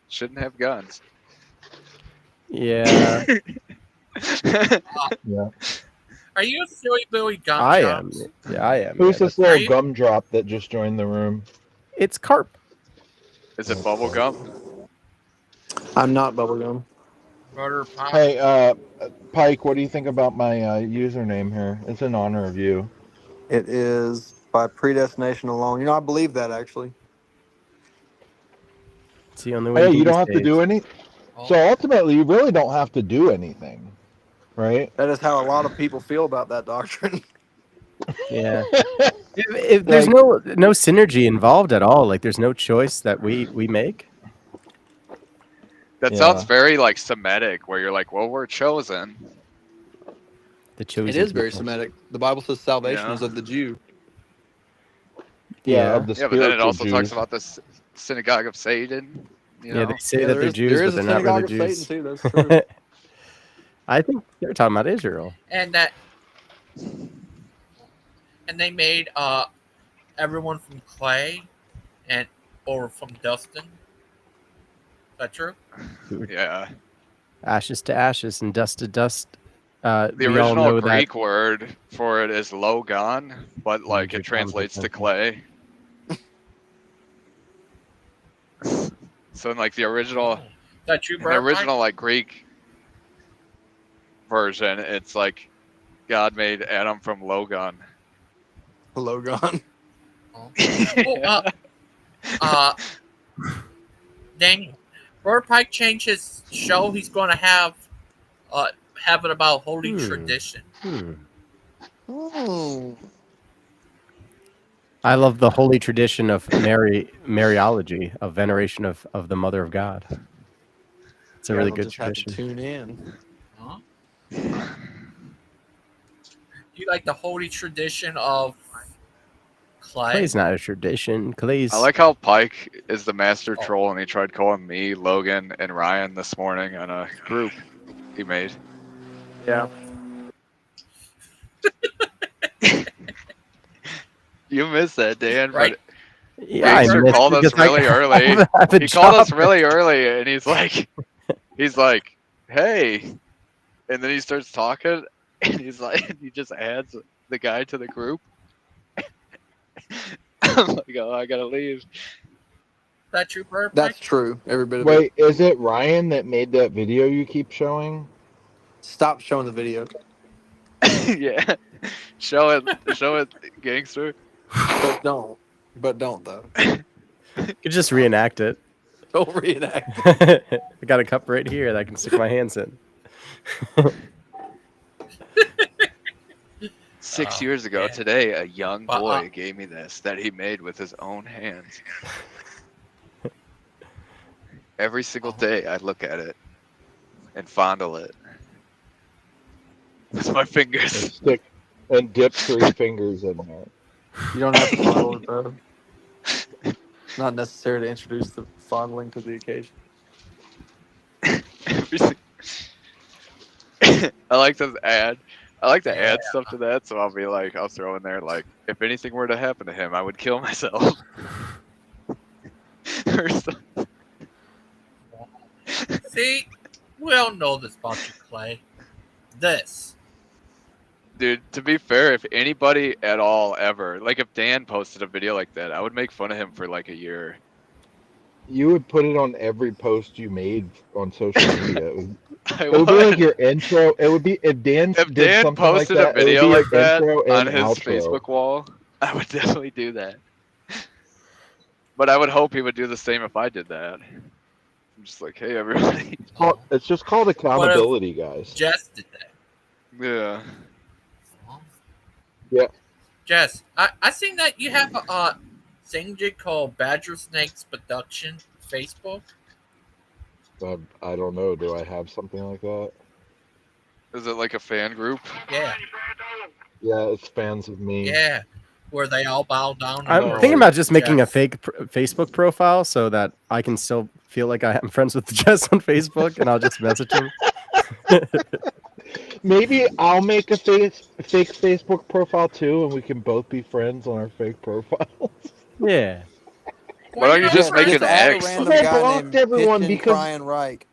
shouldn't have guns. Yeah. Yeah. Are you a silly Billy Gumdrops? I am. Yeah, I am. Who's yeah, this little gumdrop that just joined the room? It's Carp. Is it bubble gum? I'm not bubblegum. Murder Pike. Hey, Pike, what do you think about my username here? It's in honor of you. It is by predestination alone. You know, I believe that actually. It's the only way. Hey, you you can don't have to do anything. So ultimately, you really don't have to do anything, right? That is how a lot of people feel about that doctrine. Yeah. if there's no synergy involved at all, like there's no choice that we make. That sounds very like Semitic, where you're like, well, we're chosen. The chosen. It is very Semitic. The Bible says salvation is of the Jew. Yeah. Of the but then it also Jews. talks about the synagogue of Satan. You know? Yeah, they say that they're Jews, but they're not really Jews. Satan too, that's true. I think they're talking about Israel. And they made everyone from clay or from Dustin. Is that true? Yeah. Ashes to ashes and dust to dust. The original Greek word for it is logon, but like it translates to clay. So in like the original, like Greek version, it's like God made Adam from logon. Logon. Daniel, Brother Pike changed his show. He's going to have it about holy tradition. I love the holy tradition of Mariology, of veneration of the Mother of God. It's a really good tradition. Have to tune in. Huh? You like the holy tradition of clay? Clay's not a tradition. Clay's. I like how Pike is the master troll, and he tried calling me, Logan, and Ryan this morning on a group he made. Yeah. You missed that, Dan. Right. But Yeah, I missed called us really early. He called us really early, and he's like, "Hey," and then he starts talking, and he's like, he just adds the guy to the group. I'm like, oh, I gotta leave. That true, Brother Pike? That's true. Every bit of Wait, is it Ryan that made that video you keep showing? Stop showing the video. Yeah, show it, gangster. But don't though. You could just reenact it. Don't reenact. I got a cup right here that I can stick my hands in. 6 years ago today, a young boy gave me this that he made with his own hands. Every single day, I look at it and fondle it with my fingers. And dip 3 fingers in there. You don't have to fondle it, though. It's not necessary to introduce the fondling to the occasion. I like to add stuff to that, so I'll be like, I'll throw in there like, if anything were to happen to him, I would kill myself. Or something. See, we all know this about you, Clay. This. Dude, to be fair, if anybody at all ever, like if Dan posted a video like that, I would make fun of him for like a year. You would put it on every post you made on social media. It would be like your intro. It would be if Dan posted a video like that on his outro. Facebook wall, I would definitely do that. But I would hope he would do the same if I did that. I'm just like, hey, everybody. It's just called accountability, guys. Jess did that. Yeah. Yeah. Jess, I seen that you have a thing called Badger Snakes Production Facebook. I don't know. Do I have something like that? Is it like a fan group? Yeah. Yeah, it's fans of me. Yeah. Where they all bow down. I'm thinking about just making a fake Facebook profile so that I can still feel like I am friends with Jess on Facebook, and I'll just message him. Maybe I'll make a fake Facebook profile too, and we can both be friends on our fake profiles. Yeah. Why don't you not just make friends? an add a X? random I guy blocked named everyone Pitchin' because- Crying Reich.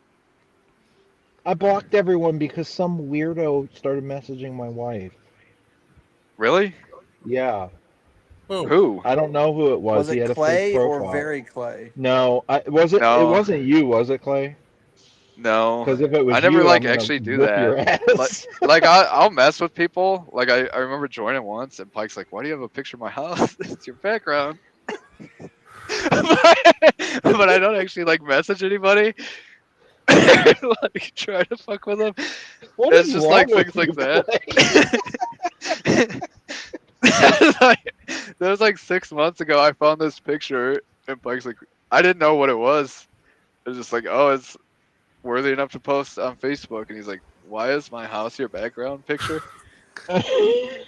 I blocked everyone because some weirdo started messaging my wife. Really? Yeah. Who? I don't know who it was. Was He it had a Clay fake or profile. Very Clay? No, was it? No. It wasn't you, was it, Clay? No. Because if it was I never you, like I'm gonna actually do whoop that. your ass. Like I'll mess with people. Like I remember joining once, and Pike's like, "Why do you have a picture of my house? It's your background." But I don't actually like message anybody. Like try to fuck with them. What It's is just wrong like with things like you, that. That was like 6 months ago. I found this picture, and Pike's like, I didn't know what it was. It was just like, oh, it's worthy enough to post on Facebook. And he's like, why is my house your background picture? Clay?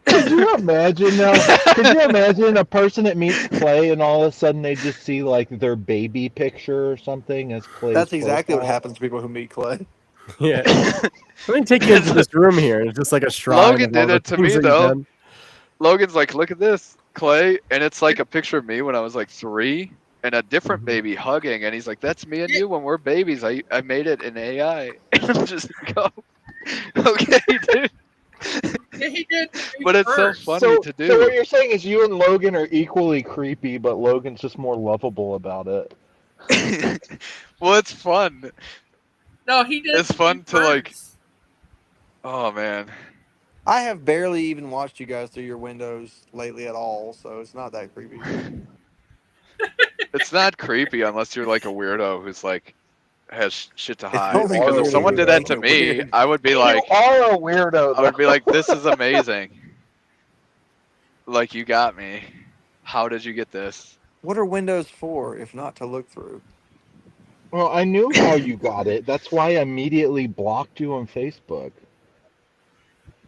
Could you imagine now? Could you imagine a person that meets Clay and all of a sudden they just see like their baby picture or something as Clay's That's exactly what profile? happens to people who meet Clay. Yeah. Let me take you into this room here. It's just like a shrine. Logan of all did the it to things me, that you've though. done. Logan's like, look at this, Clay. And it's like a picture of me when I was like 3 and a different baby hugging. And he's like, that's me and you when we're babies. I made it in AI. And I'm just go, okay, dude. Yeah, he did. But it's so first. funny So, to do. so what you're saying is you and Logan are equally creepy, but Logan's just more lovable about it. Well, it's fun. No, he did. It's fun to, like- first. Oh, man. I have barely even watched you guys through your windows lately at all, so it's not that creepy. It's not creepy unless you're like a weirdo who's like has shit to hide. only Because if weird someone when did that you're to me, weird. I would be like, you are a weirdo. I would be like, this is amazing. Like, you got me. How did you get this? What are windows for, if not to look through? Well, I knew how you got it. That's why I immediately blocked you on Facebook.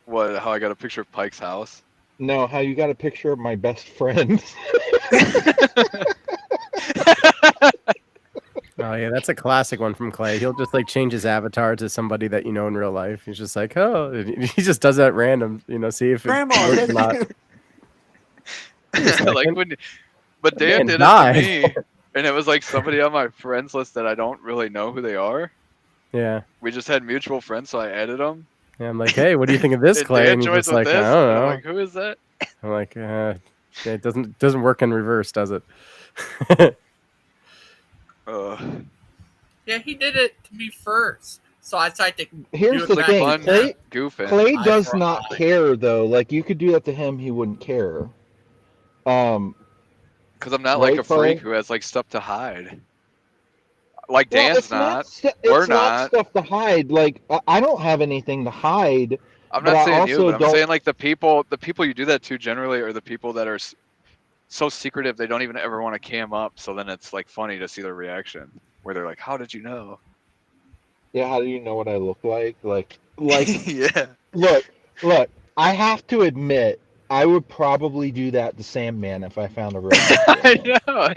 What? How I got a picture of Pike's house? No, how you got a picture of my best friend. Oh yeah, that's a classic one from Clay. He'll just like change his avatar to somebody that you know in real life. He's just like, oh, he just does that at random, see if Grandma, it works is or that not. you? Like when, but Dan Man did died. it to me, and it was like somebody on my friends list that I don't really know who they are. Yeah. We just had mutual friends, so I added them. Yeah, I'm like, hey, what do you think of this, And Clay? Dan And you're joins just with like, I this, don't and I'm know. like, who is that? I'm like, it doesn't work in reverse, does it? Yeah, he did it to me first. So I tried to. Here's do the it thing, back. fun. Clay, Goofing. Clay Eye does for not eye. care though. Like you could do that to him, he wouldn't care. Because I'm not Right, like a freak Clay? who has like stuff to hide. Like Well, Dan's it's not. It's We're not not. stuff to hide. Like I don't have anything to hide. I'm But not I saying you, also but I'm don't- saying like the people you do that to generally are the people that are so secretive they don't even ever want to cam up. So then it's like funny to see their reaction where they're like, "How did you know?" Yeah, how do you know what I look like? Like Yeah. look. I have to admit, I would probably do that to Sandman if I found a real I know.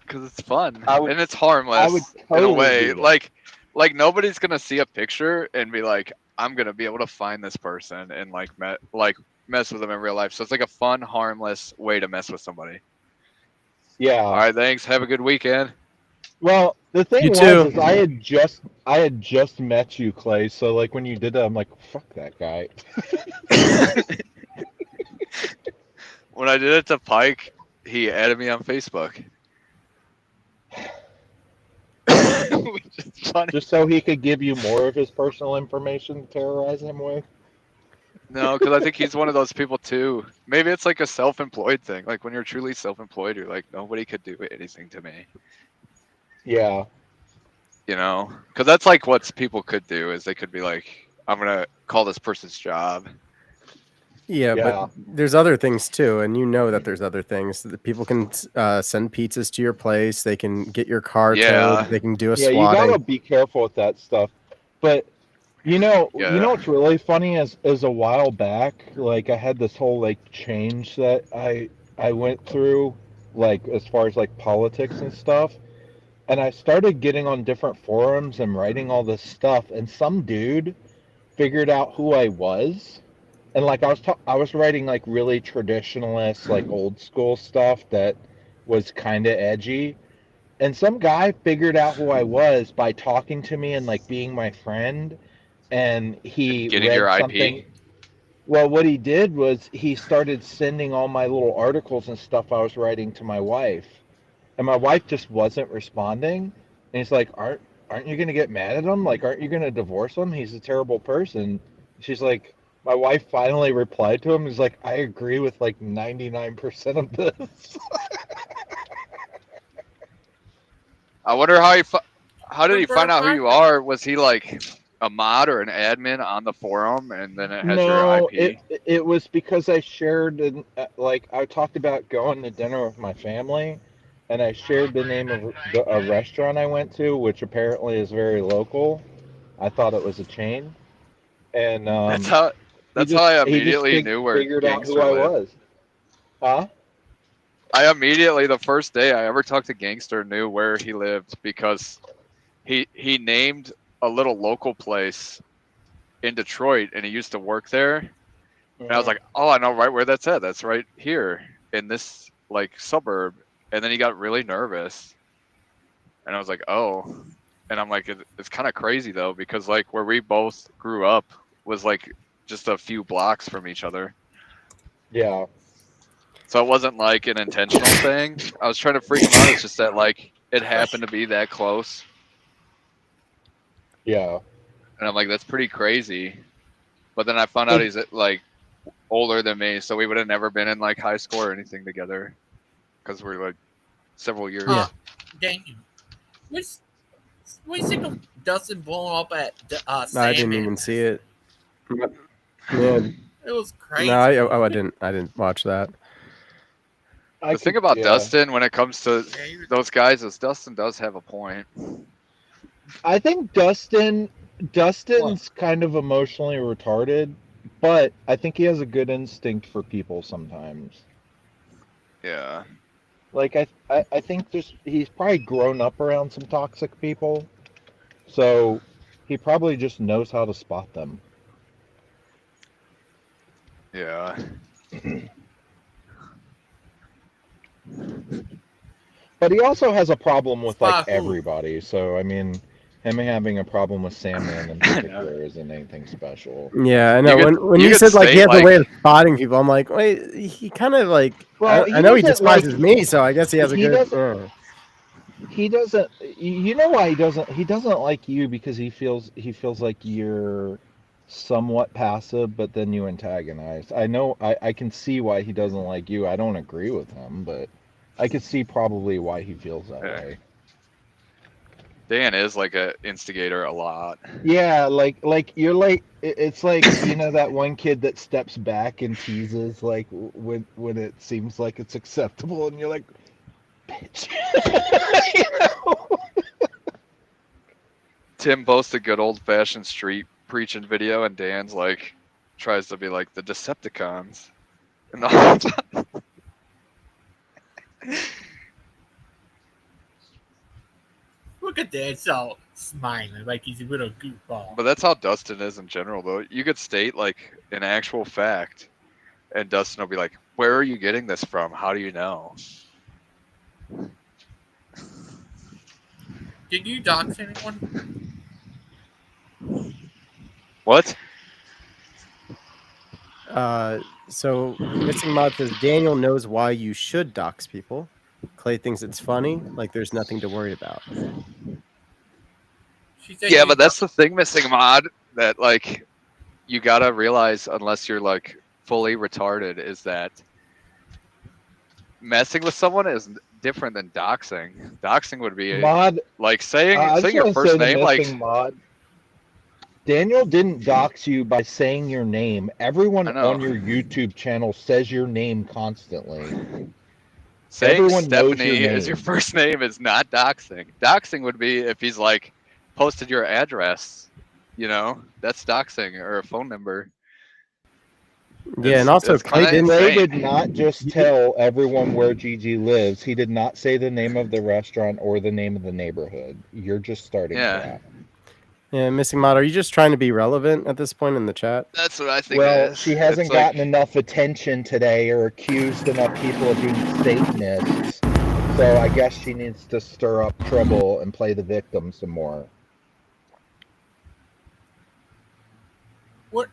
Because it's fun I would- and it's harmless I would in a totally way. do that. Like nobody's gonna see a picture and be like, "I'm gonna be able to find this person and like mess with them in real life." So it's like a fun, harmless way to mess with somebody. Yeah. All right, thanks. Have a good weekend. Well, the thing You was, too. is I had just met you, Clay. So like when you did that, I'm like, fuck that guy. When I did it to Pike, he added me on Facebook. Which is funny. Just so he could give you more of his personal information to terrorize him with. No, because I think he's one of those people too. Maybe it's like a self-employed thing. Like when you're truly self-employed, you're like, nobody could do anything to me. Yeah. Because that's like what people could do is they could be like, I'm gonna call this person's job. Yeah, Yeah. but there's other things too, and that there's other things. That people can send pizzas to your place. They can get your car Yeah. towed. They can do a Yeah, you swatting. gotta be careful with that stuff. But you know what's really funny is a while back, like I had this whole like change that I went through, like as far as like politics and stuff. And I started getting on different forums and writing all this stuff, and some dude figured out who I was and like I was writing like really traditionalist, like old school stuff that was kind of edgy. And some guy figured out who I was by talking to me and like being my friend. And he Getting your read IP. something. Well, what he did was he started sending all my little articles and stuff I was writing to my wife. And my wife just wasn't responding. And he's like, aren't you gonna get mad at him? Like, aren't you gonna divorce him? He's a terrible person. She's like, my wife finally replied to him. He's like, I agree with like 99% of this. I wonder how did he find out who Pike? you are? Was he like a mod or an admin on the forum, and then it has your No, IP? it was because I shared like I talked about going to dinner with my family, and I shared the name of a restaurant I went to, which apparently is very local. I thought it was a chain, and That's how. That's how I he just immediately knew where figured out who Gangster I lived. was. Huh? I immediately, the first day I ever talked to Gangster, knew where he lived because he named a little local place in Detroit, and he used to work there. And I was like, oh, I know right where that's at. That's right here in this like suburb. And then he got really nervous, and I was like, oh. And I'm like, it's kind of crazy though, because like where we both grew up was like just a few blocks from each other. Yeah. So it wasn't like an intentional thing. I was trying to freak him out. It's just that like it happened to be that close. Yeah. And I'm like, that's pretty crazy. But then I found out he's like older than me, so we would have never been in like high school or anything together because we're like several years. Yeah. Daniel, what do you think of Dustin blowing up at I Sandman? didn't even see it. Yeah. It was crazy. No, I didn't watch that. The thing about Dustin when it comes to those guys is Dustin does have a point. I think Dustin's kind of emotionally retarded, but I think he has a good instinct for people sometimes. Yeah. Like I think he's probably grown up around some toxic people, so he probably just knows how to spot them. Yeah. But he also has a problem with like Spot who? everybody. So I mean, him having a problem with Sandman in particular isn't anything special. Yeah, I know. You could- When you you could said like he state, has a like- way of spotting people, I'm like, wait, he kind of like. Well, I know he doesn't, despises like- me, so I guess he has a he good. doesn't- He doesn't. You know why he doesn't? He doesn't like you because he feels like you're somewhat passive, but then you antagonize. I know. I can see why he doesn't like you. I don't agree with him, but I can see probably why he feels that Yeah. way. Dan is like a instigator a lot. Yeah, like you're like it's like you know that one kid that steps back and teases like when it seems like it's acceptable, and you're like, bitch. You know? Tim posts a good old fashioned street preaching video, and Dan's like tries to be like the Decepticons. And the whole time. Look at that, so smiling like he's a little goofball. But that's how Dustin is in general, though. You could state like an actual fact, and Dustin will be like, "Where are you getting this from? How do you know?" Did you dox anyone? What? So missing mod says Daniel knows why you should dox people. Clay thinks it's funny, like there's nothing to worry about. She said Yeah, you but that's the thing, missing mod, that like you gotta realize, unless you're like fully retarded, is that messing with someone is different than doxing. Doxing would be Mod. like saying I just your wanna first say the name, like missing mod. Daniel didn't dox you by saying your name. Everyone I know. on your YouTube channel says your name constantly. saying everyone knows Stephanie your is your name. first name is not doxing. Doxing would be if he's like posted your address, you know, that's doxing, or a phone number. Yeah, and also it's Clay kinda didn't. Clay insane. did not just tell everyone where Gigi lives. He did not say the name of the restaurant or the name of the neighborhood. You're just starting Yeah. crap. Yeah, Missing Mod, are you just trying to be relevant at this point in the chat? That's what I think. Well, it is. she hasn't It's like, gotten enough attention today or accused enough people of being Satanists. So I guess she needs to stir up trouble and play the victim some more. What?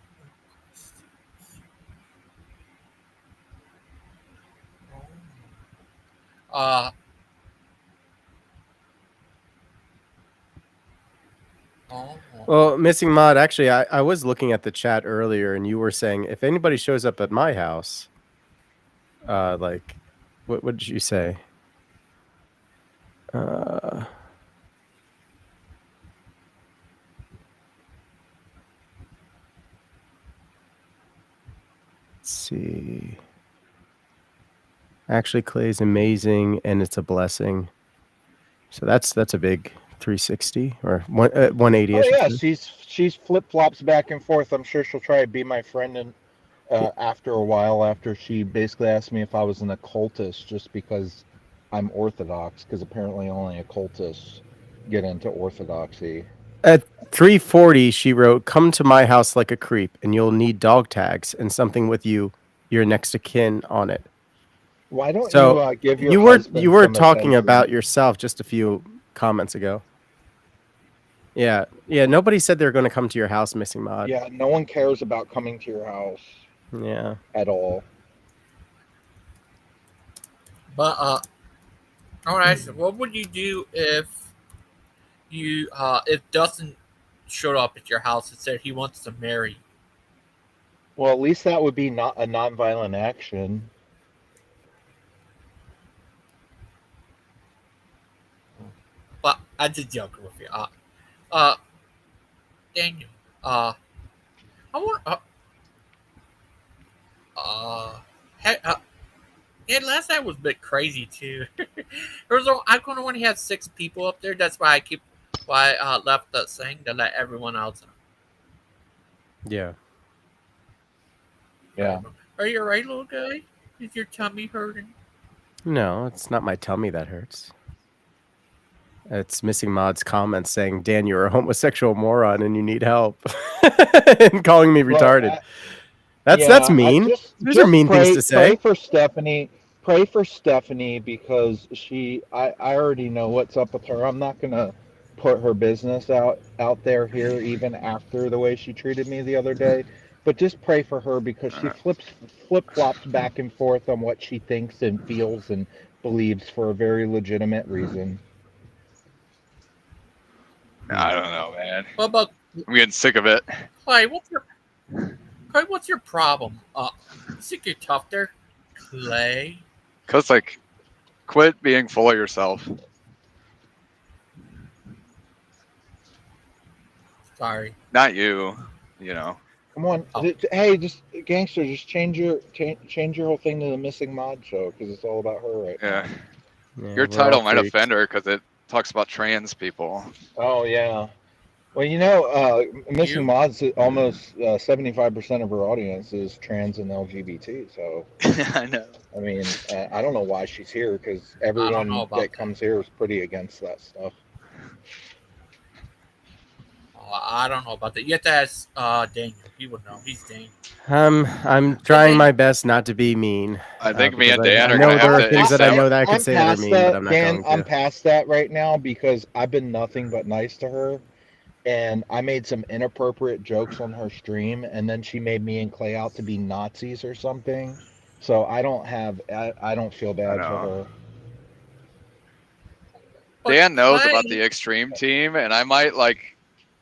Uh. Oh. Well, Missing Mod, actually, I was looking at the chat earlier, and you were saying if anybody shows up at my house, like, what did you say? Let's see. Actually, Clay's amazing, and it's a blessing. So that's a big 360 or 180. Oh yeah, she's flip flops back and forth. I'm sure she'll try to be my friend and after a while, after she basically asked me if I was an occultist just because I'm Orthodox, because apparently only occultists get into Orthodoxy. At 340, she wrote, "Come to my house like a creep, and you'll need dog tags and something with your next of kin on it." Why don't So you give your you were husband some talking attention? about yourself just a few comments ago. Yeah. Nobody said they were going to come to your house, Missing Mod. Yeah, no one cares about coming to your house. Yeah. At all. But all right. So what would you do if if Dustin showed up at your house and said he wants to marry? Well, at least that would be not a nonviolent action. But I just joking with you. Daniel. I want. Yeah, last night was a bit crazy too. I kind of only had 6 people up there. That's why I left that thing to let everyone else in. Yeah. Yeah. Are you alright, little guy? Is your tummy hurting? No, it's not my tummy that hurts. It's Missing Mod's comments saying, "Dan, you're a homosexual moron and you need help," and calling me retarded. That's mean. Those are mean things to say. Pray for Stephanie. Pray for Stephanie because I already know what's up with her. I'm not gonna put her business out there here, even after the way she treated me the other day. But just pray for her because she flip flops back and forth on what she thinks and feels and believes for a very legitimate reason. I don't know, man. What about I'm getting sick of it. Clay? What's your problem? You think you're tough there, Clay? Cause like, quit being full of yourself. Sorry. Not you. You know. Come on, hey, just gangster, just change your whole thing to the Missing Mod show because it's all about her right now. Yeah, Your title might offend her because it talks about trans people. Oh yeah. Well, you know, Missing Mod's almost 75% of her audience is trans and LGBT. So I know. I mean, I don't know why she's here because everyone that comes here is pretty against that stuff. I don't know about that. You have to ask Daniel. He would know. He's Daniel. I'm trying my best not to be mean. I think me and Dan I are know going to there have are to things that I accept. know that I could say that are mean, but I'm not going to. I'm past that right now because I've been nothing but nice to her. And I made some inappropriate jokes on her stream, and then she made me and Clay out to be Nazis or something. So I don't feel bad for her. Dan knows about the extreme team, and I might like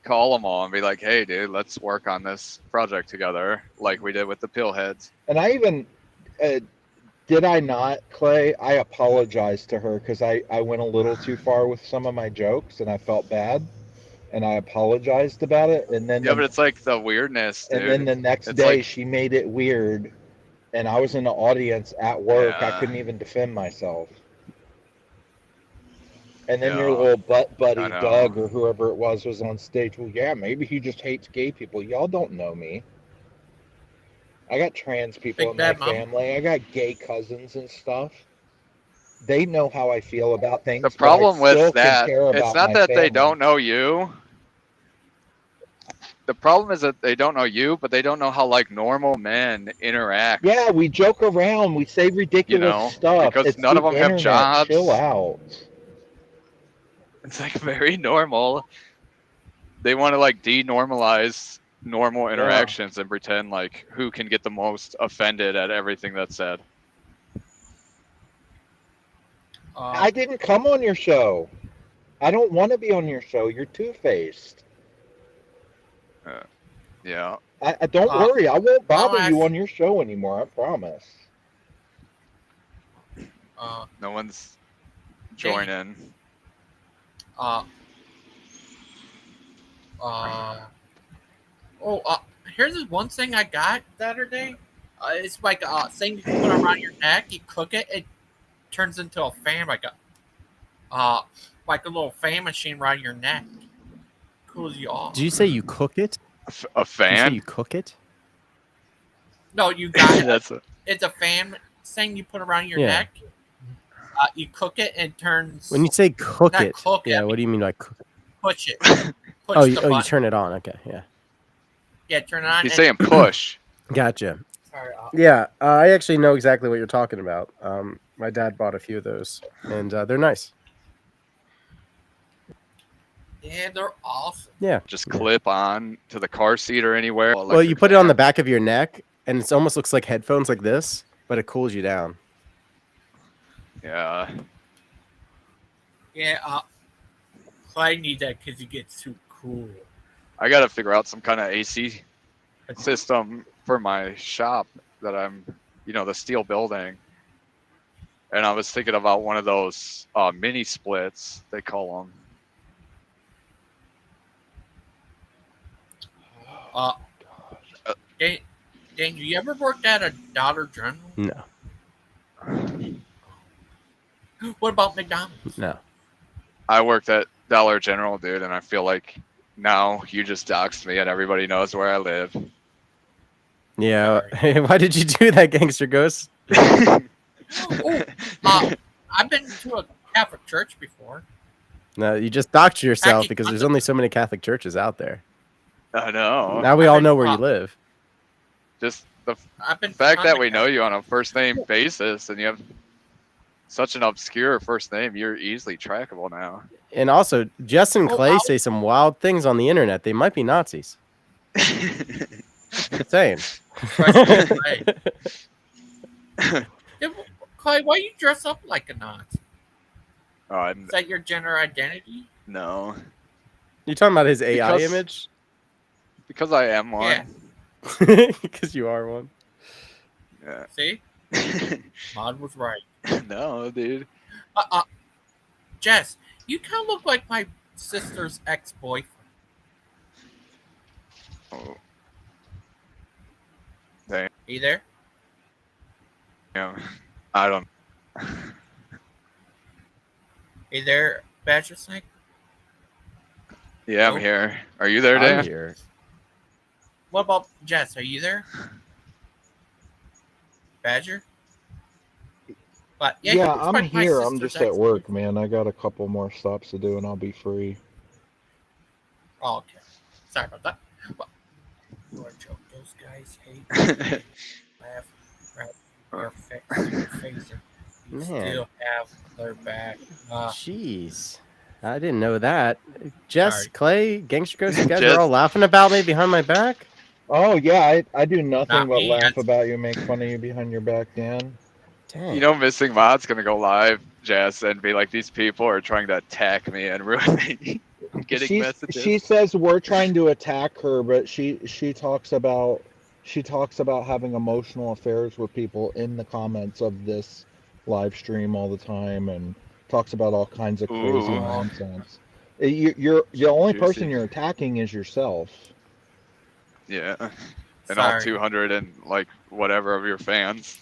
call them all and be like, "Hey, dude, let's work on this project together, like we did with the Pillheads." And I even did I not, Clay? I apologized to her because I went a little too far with some of my jokes, and I felt bad. And I apologized about it, and then but it's like the weirdness, dude. And then the next day, she made it weird, and I was in the audience at work. I couldn't even defend myself. And then your little butt buddy Doug or whoever it was on stage. Well, yeah, maybe he just hates gay people. Y'all don't know me. I got trans people in my family. I got gay cousins and stuff. They know how I feel about things. The problem with that, it's not that they don't know you. the problem is that they don't know you, but they don't know how like normal men interact. Yeah, we joke around. We say ridiculous know, stuff. because It's none of the them have internet. jobs. Chill out. It's like very normal. They want to like denormalize normal interactions and pretend like who can get the most offended at everything that's said. I didn't come on your show. I don't want to be on your show. You're two-faced. Yeah. I don't worry. I won't bother I'll you ask- on your show anymore. I promise. No one's joining. Here's this one thing I got the other day. It's like a thing you put around your neck. You cook it, it turns into a fan, like a little fan machine around your neck. Cools you off. Did you say you cook it? A Did you say fan? you cook it? No, you got it. That's a, It's a fan thing you put around your Yeah. neck. You cook it and it turns. When you say cook Not it, cook it, yeah, I what do you mean by cook? push it. Push Oh, the you button. turn it on. Okay, yeah, Yeah, turn it on. he's and- saying push. gotcha. Sorry, Yeah, I actually know exactly what you're talking about. My dad bought a few of those, and they're nice. yeah, they're awesome. Yeah. Just clip on to the car seat or anywhere. Well, you put it on the back of your neck, and it almost looks like headphones like this, but it cools you down. Yeah. Yeah, I need that because he gets too cool. I got to figure out some kind of AC system for my shop that I'm, the steel building. And I was thinking about one of those mini splits, they call them. Dan, you ever worked at a Dollar General? No, What about McDonald's? no. I worked at Dollar General, dude, and I feel like now you just doxed me and everybody knows where I live. Yeah. Why did you do that, Gangster Ghost? I've been to a Catholic church before. No, you just doxed yourself Actually, because there's only so many Catholic churches out there. I know. Now we all know where you live. Just the I've been fact that on we the know you on a first name basis and you have such an obscure first name, you're easily trackable now. And also, Jess and Oh, Clay wow. say some wild things on the internet. They might be Nazis. Just saying. Catholic. Clay, why you dress up like a Nazi? Is that your gender identity? No, You talking about his AI Because- image? because I am one. Yeah. Because you are one. Yeah. See? Mod was right. No, dude. Jess, you kind of look like my sister's ex-boyfriend. Oh, You there? yeah. I don't. You there, Badger Snake? Yeah, I'm Nope. here. Are you there, I'm Dan? here. What about Jess? Are you there? Badger? But Yeah, he looks I'm like my here. I'm sister's just at ex- work, man. I got a couple more stops to do, and I'll be free. Oh, okay. Sorry about that. But, Lord, joke. Those guys hate laugh, rap, your face. You Man. still have their back. Jeez. I didn't know that. Jess, Sorry. Clay, Gangster Ghost, you guys Jess- are all laughing about me behind my back? Oh yeah, I do nothing Not but me, laugh that's- about you, make fun of you behind your back, Dan. Dang. Missing Mod's gonna go live, Jess, and be like, these people are trying to attack me and ruin me. I'm getting messages. She says we're trying to attack her, but she talks about having emotional affairs with people in the comments of this live stream all the time, and talks about all kinds of crazy Ooh. nonsense. You're the only Juicy. person you're attacking is yourself. Yeah. And all Sorry. 200 and like whatever of your fans.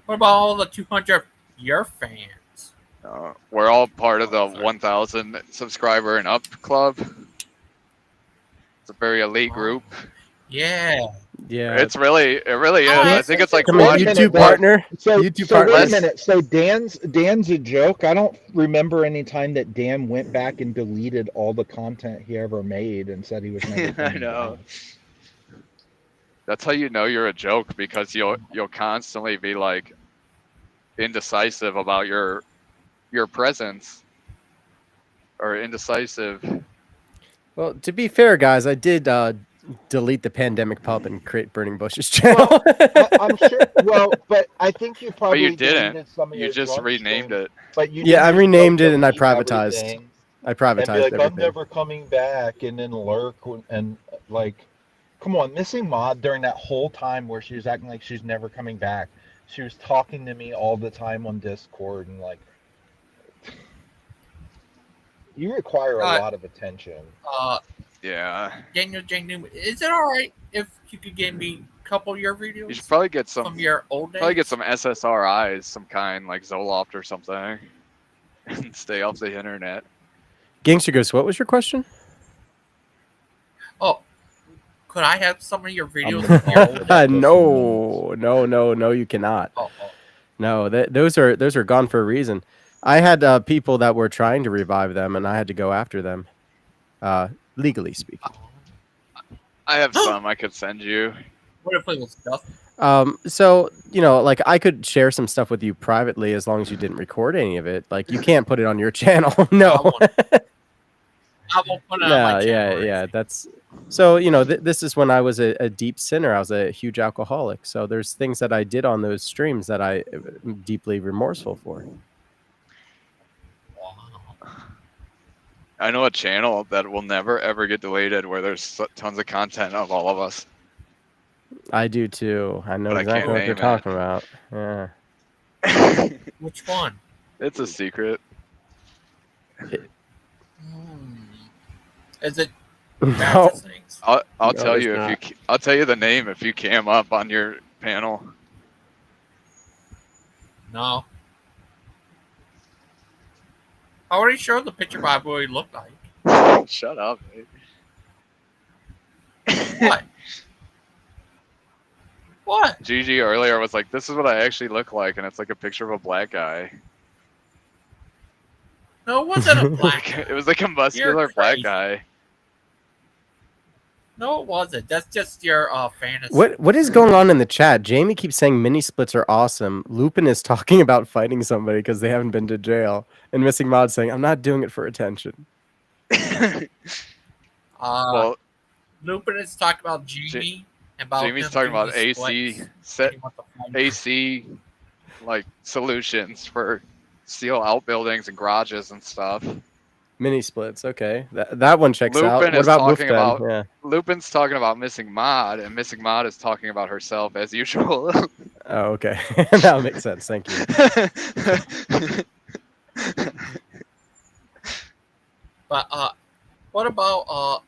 What about all the 200 of your fans? We're all part of the Oh, sorry. 1,000 subscriber and up club. It's a very elite Wow. group. Yeah. Yeah. It really is. Oh, I think it's like Come here, Wait a you minute, two but- partner. So, You two so wait a partners. minute. So Dan's a joke. I don't remember any time that Dan went back and deleted all the content he ever made and said he was never I coming know. back. That's how you know you're a joke, because you'll constantly be like indecisive about your presence, or indecisive. Well, to be fair, guys, I did delete the Pandemic Pub and create Burning Bushes channel. I'm sure. Well, but I think you probably you didn't. deleted some of You your just drunk renamed streams, it. But you Yeah, I didn't just renamed it and I delete privatized. everything I and privatized be like, I'm everything. never coming back, and then lurk and like, come on, missing Maud during that whole time where she was acting like she's never coming back. She was talking to me all the time on Discord and like, you require a lot of attention. Yeah. Daniel J. Newman, is it all right if you could give me a couple of your videos You should probably get some. from your old days? Probably get some SSRIs, some kind like Zoloft or something, and stay off the internet. Gangster Ghost, what was your question? Oh, could I have some of your videos from your old days? No, you cannot. Oh. No, those are gone for a reason. I had people that were trying to revive them, and I had to go after them, legally speaking. I have some I could send you. What if it was stuff? So like I could share some stuff with you privately as long as you didn't record any of it. Like you can't put it on your channel. No. I won't put it on my channel. Yeah. That's so. This is when I was a deep sinner. I was a huge alcoholic. So there's things that I did on those streams that I am deeply remorseful for. I know a channel that will never ever get deleted where there's tons of content of all of us. I do too. I know But I exactly can't what you're name talking about. Yeah. Which one? It's a secret. Is it? No. Things? I'll No, tell it's you not. if you. I'll tell you the name if you cam up on your panel. No. I already showed the picture of what he looked like. Shut up, mate. What? What? Gigi earlier was like, "This is what I actually look like," and it's like a picture of a black guy. No, it wasn't a black. It was like a muscular black crazy. guy. No, it wasn't. That's just your fantasy. What is going on in the chat? Jamie keeps saying mini splits are awesome. Lupin is talking about fighting somebody because they haven't been to jail, and Missing Mod saying, "I'm not doing it for attention." Well, Lupin is talking about Jamie. About Jamie's him talking doing about the AC splits. set He wants to fight. AC like solutions for steel outbuildings and garages and stuff. Mini splits, okay. That one checks out. Lupin What is about talking Wolfden? about- Yeah. Lupin's talking about Missing Mod, and Missing Mod is talking about herself as usual. Oh, okay. That makes sense. Thank you. But what about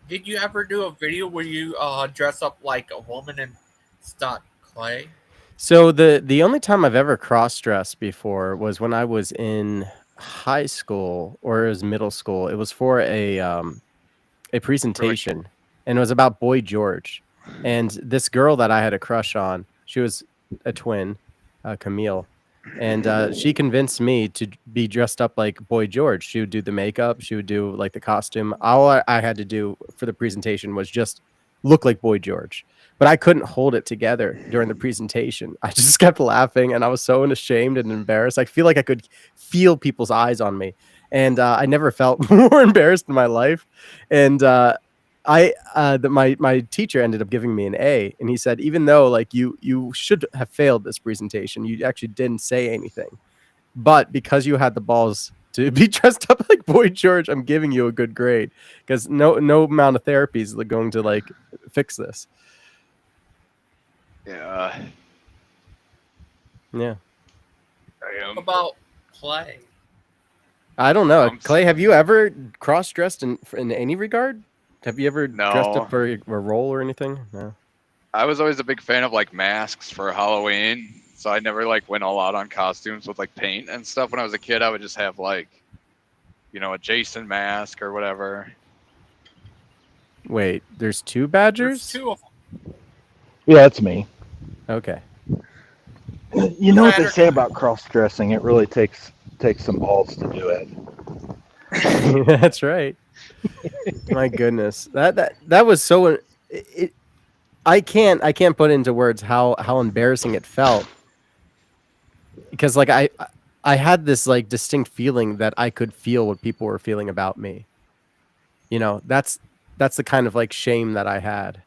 did you ever do a video where you dress up like a woman and stunt clay? So the only time I've ever cross-dressed before was when I was in high school, or it was middle school. It was for a presentation, and it was about Boy George. And this girl that I had a crush on, she was a twin, Camille, and she convinced me to be dressed up like Boy George. She would do the makeup, she would do like the costume. All I had to do for the presentation was just look like Boy George. But I couldn't hold it together during the presentation. I just kept laughing, and I was so ashamed and embarrassed. I feel like I could feel people's eyes on me, and I never felt more embarrassed in my life. And my teacher ended up giving me an A, and he said, even though like you should have failed this presentation, you actually didn't say anything, but because you had the balls to be dressed up like Boy George, I'm giving you a good grade, because no amount of therapy is going to like fix this. Yeah. Yeah. I am. About clay? I don't know. I'm Clay, have you ever cross-dressed in any regard? Have you ever dressed No. up for a role or anything? No. I was always a big fan of like masks for Halloween, so I never like went all out on costumes with like paint and stuff. When I was a kid, I would just have like a Jason mask or whatever. Wait, there's two There's badgers? 2 of them. Yeah, that's me. Okay. You know what they Saturday. say about cross-dressing? It really takes some balls to do it. That's right. My goodness. That was so I can't put into words how embarrassing it felt. Because like I had this like distinct feeling that I could feel what people were feeling about me. That's the kind of like shame that I had.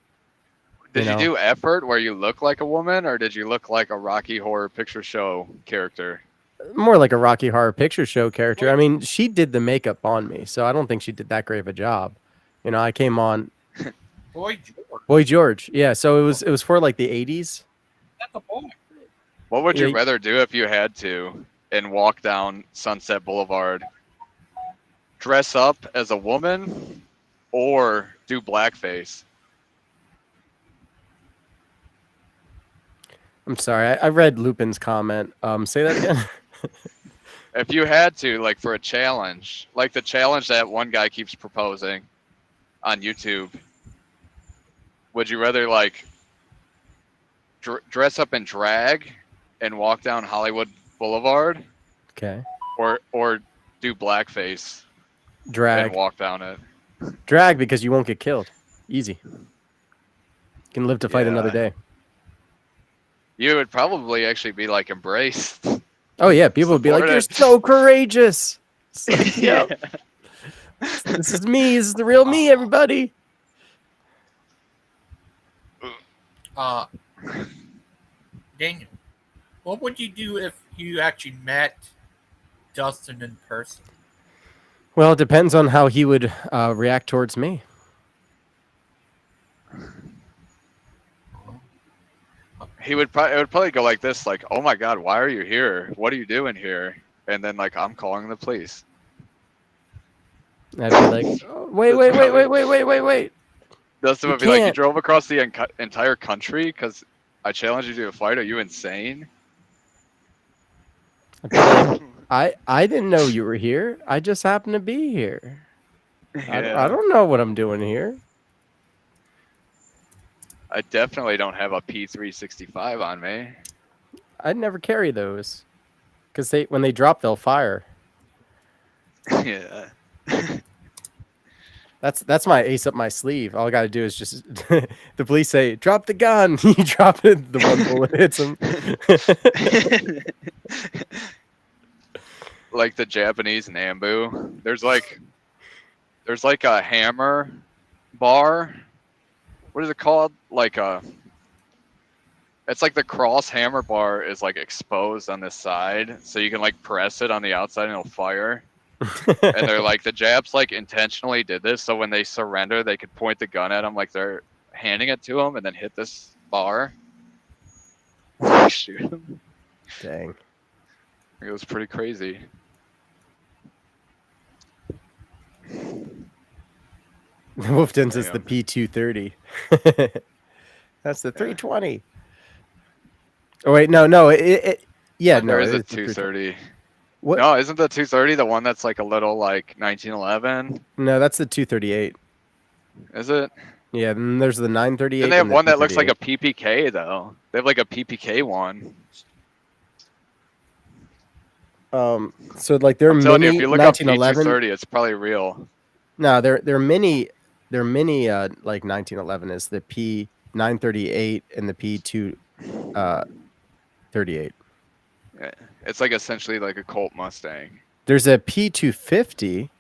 Did you know? do effort where you look like a woman, or did you look like a Rocky Horror Picture Show character? More like a Rocky Horror Picture Show character. I mean, she did the makeup on me, so I don't think she did that great of a job. I came on Boy George. Boy George. Yeah, so it was for like the 80s. That's a boy. What would you Yeah. rather do if you had to and walk down Sunset Boulevard? Dress up as a woman or do blackface? I'm sorry. I read Lupin's comment. Say that again. If you had to, like for a challenge, like the challenge that one guy keeps proposing on YouTube, would you rather like dress up in drag and walk down Hollywood Boulevard, Okay. or do blackface Drag. and walk down it? Drag because you won't get killed. Easy. You can live to fight another Yeah. day. You would probably actually be like embraced. Oh yeah, people would be like, "You're Supported. so courageous." It's like, Yeah. yep. This is me. This is the real me, everybody. Daniel, what would you do if you actually met Dustin in person? Well, it depends on how he would react towards me. It would probably go like this, like, "Oh my God, why are you here? What are you doing here?" And then like, "I'm calling the police." I'd be like, oh, wait. Dustin You would be like, "You can't. drove across the entire country because I challenged you to a fight. Are you insane?" I'd be like, I didn't know you were here. I just happened to be here. I don't know what I'm doing here. I definitely don't have a P365 on me. I'd never carry those, because when they drop, they'll fire. Yeah. That's my ace up my sleeve. All I got to do is just the police say, "Drop the gun." You drop it, the one bullet hits him. Like the Japanese Nambu. There's like a hammer bar. What is it called? It's like the cross hammer bar is like exposed on this side, so you can like press it on the outside and it'll fire. And they're like, the Japs like intentionally did this so when they surrender, they could point the gun at them like they're handing it to them and then hit this bar. Shoot them. Dang. It was pretty crazy. Wolfden's is the Damn. P230. That's the 320. Oh wait, no. Yeah, no. There is a it's the 320. 230. What? No, isn't the 230 the one that's like a little like 1911? No, that's the 238. Is it? Yeah, then there's the 938. Then they have and the one that looks like a 238. PPK though. They have like a PPK one. So like they're I'm telling you, mini if you look up 1911. P230, it's probably real. No, they're mini. They're mini. Like 1911 is the P938 and the P238. Yeah. It's like essentially like a Colt Mustang. There's a P250.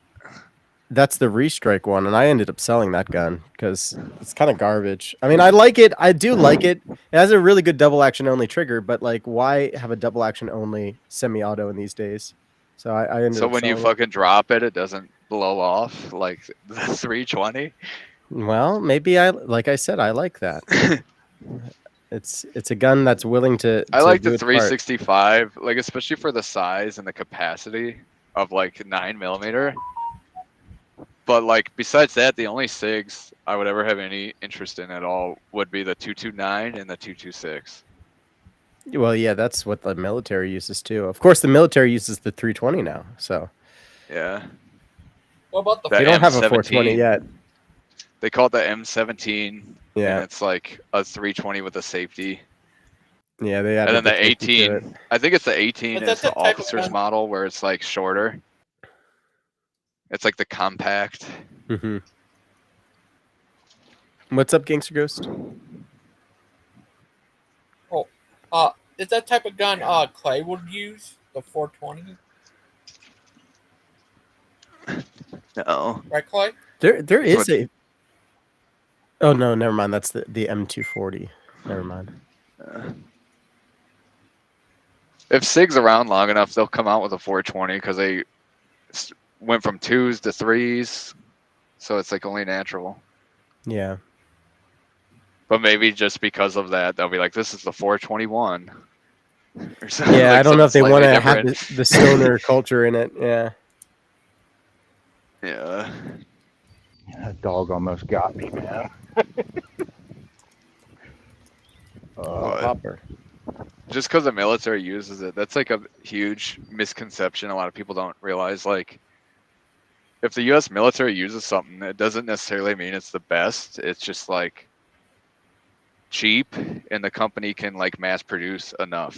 That's the restrike one, and I ended up selling that gun because it's kind of garbage. I mean, I like it. I do like it. It has a really good double action only trigger, but like, why have a double action only semi-auto in these days? So I ended So up when you selling fucking drop it, it doesn't blow off like the 320. it. Well, maybe like I said, I like that. It's a gun that's willing to. I like do the its part. 365, like especially for the size and the capacity of like 9mm. But like besides that, the only SIGs I would ever have any interest in at all would be the 229 and the 226. Well, yeah, that's what the military uses too. Of course, the military uses the 320 now. So Yeah. What about the The They don't have a M17. 420 yet. They call it the M17. Yeah. And it's like a 320 with a safety. Yeah, they added And then the safety to it. 18. I think it's the 18 Is is that the the type of officer's gun? model where it's like shorter. It's like the compact. Mm-hmm. What's up, Gangster Ghost? Is that type of gun Clay would use? The 420? No. Right, Clay? There is what- a. Oh no, never mind. That's the M240. Never mind. If SIG's around long enough, they'll come out with a 420 because they went from 2s to 3s. So it's like only natural. Yeah. But maybe just because of that, they'll be like, this is the 421. Or something, Yeah, like I don't know if they something want to slightly have the stoner culture in it. Yeah. Yeah. That dog almost got me, man. What? Hopper. Just because the military uses it, that's like a huge misconception. A lot of people don't realize, like, if the U.S. military uses something, it doesn't necessarily mean it's the best. It's just like cheap, and the company can like mass produce enough.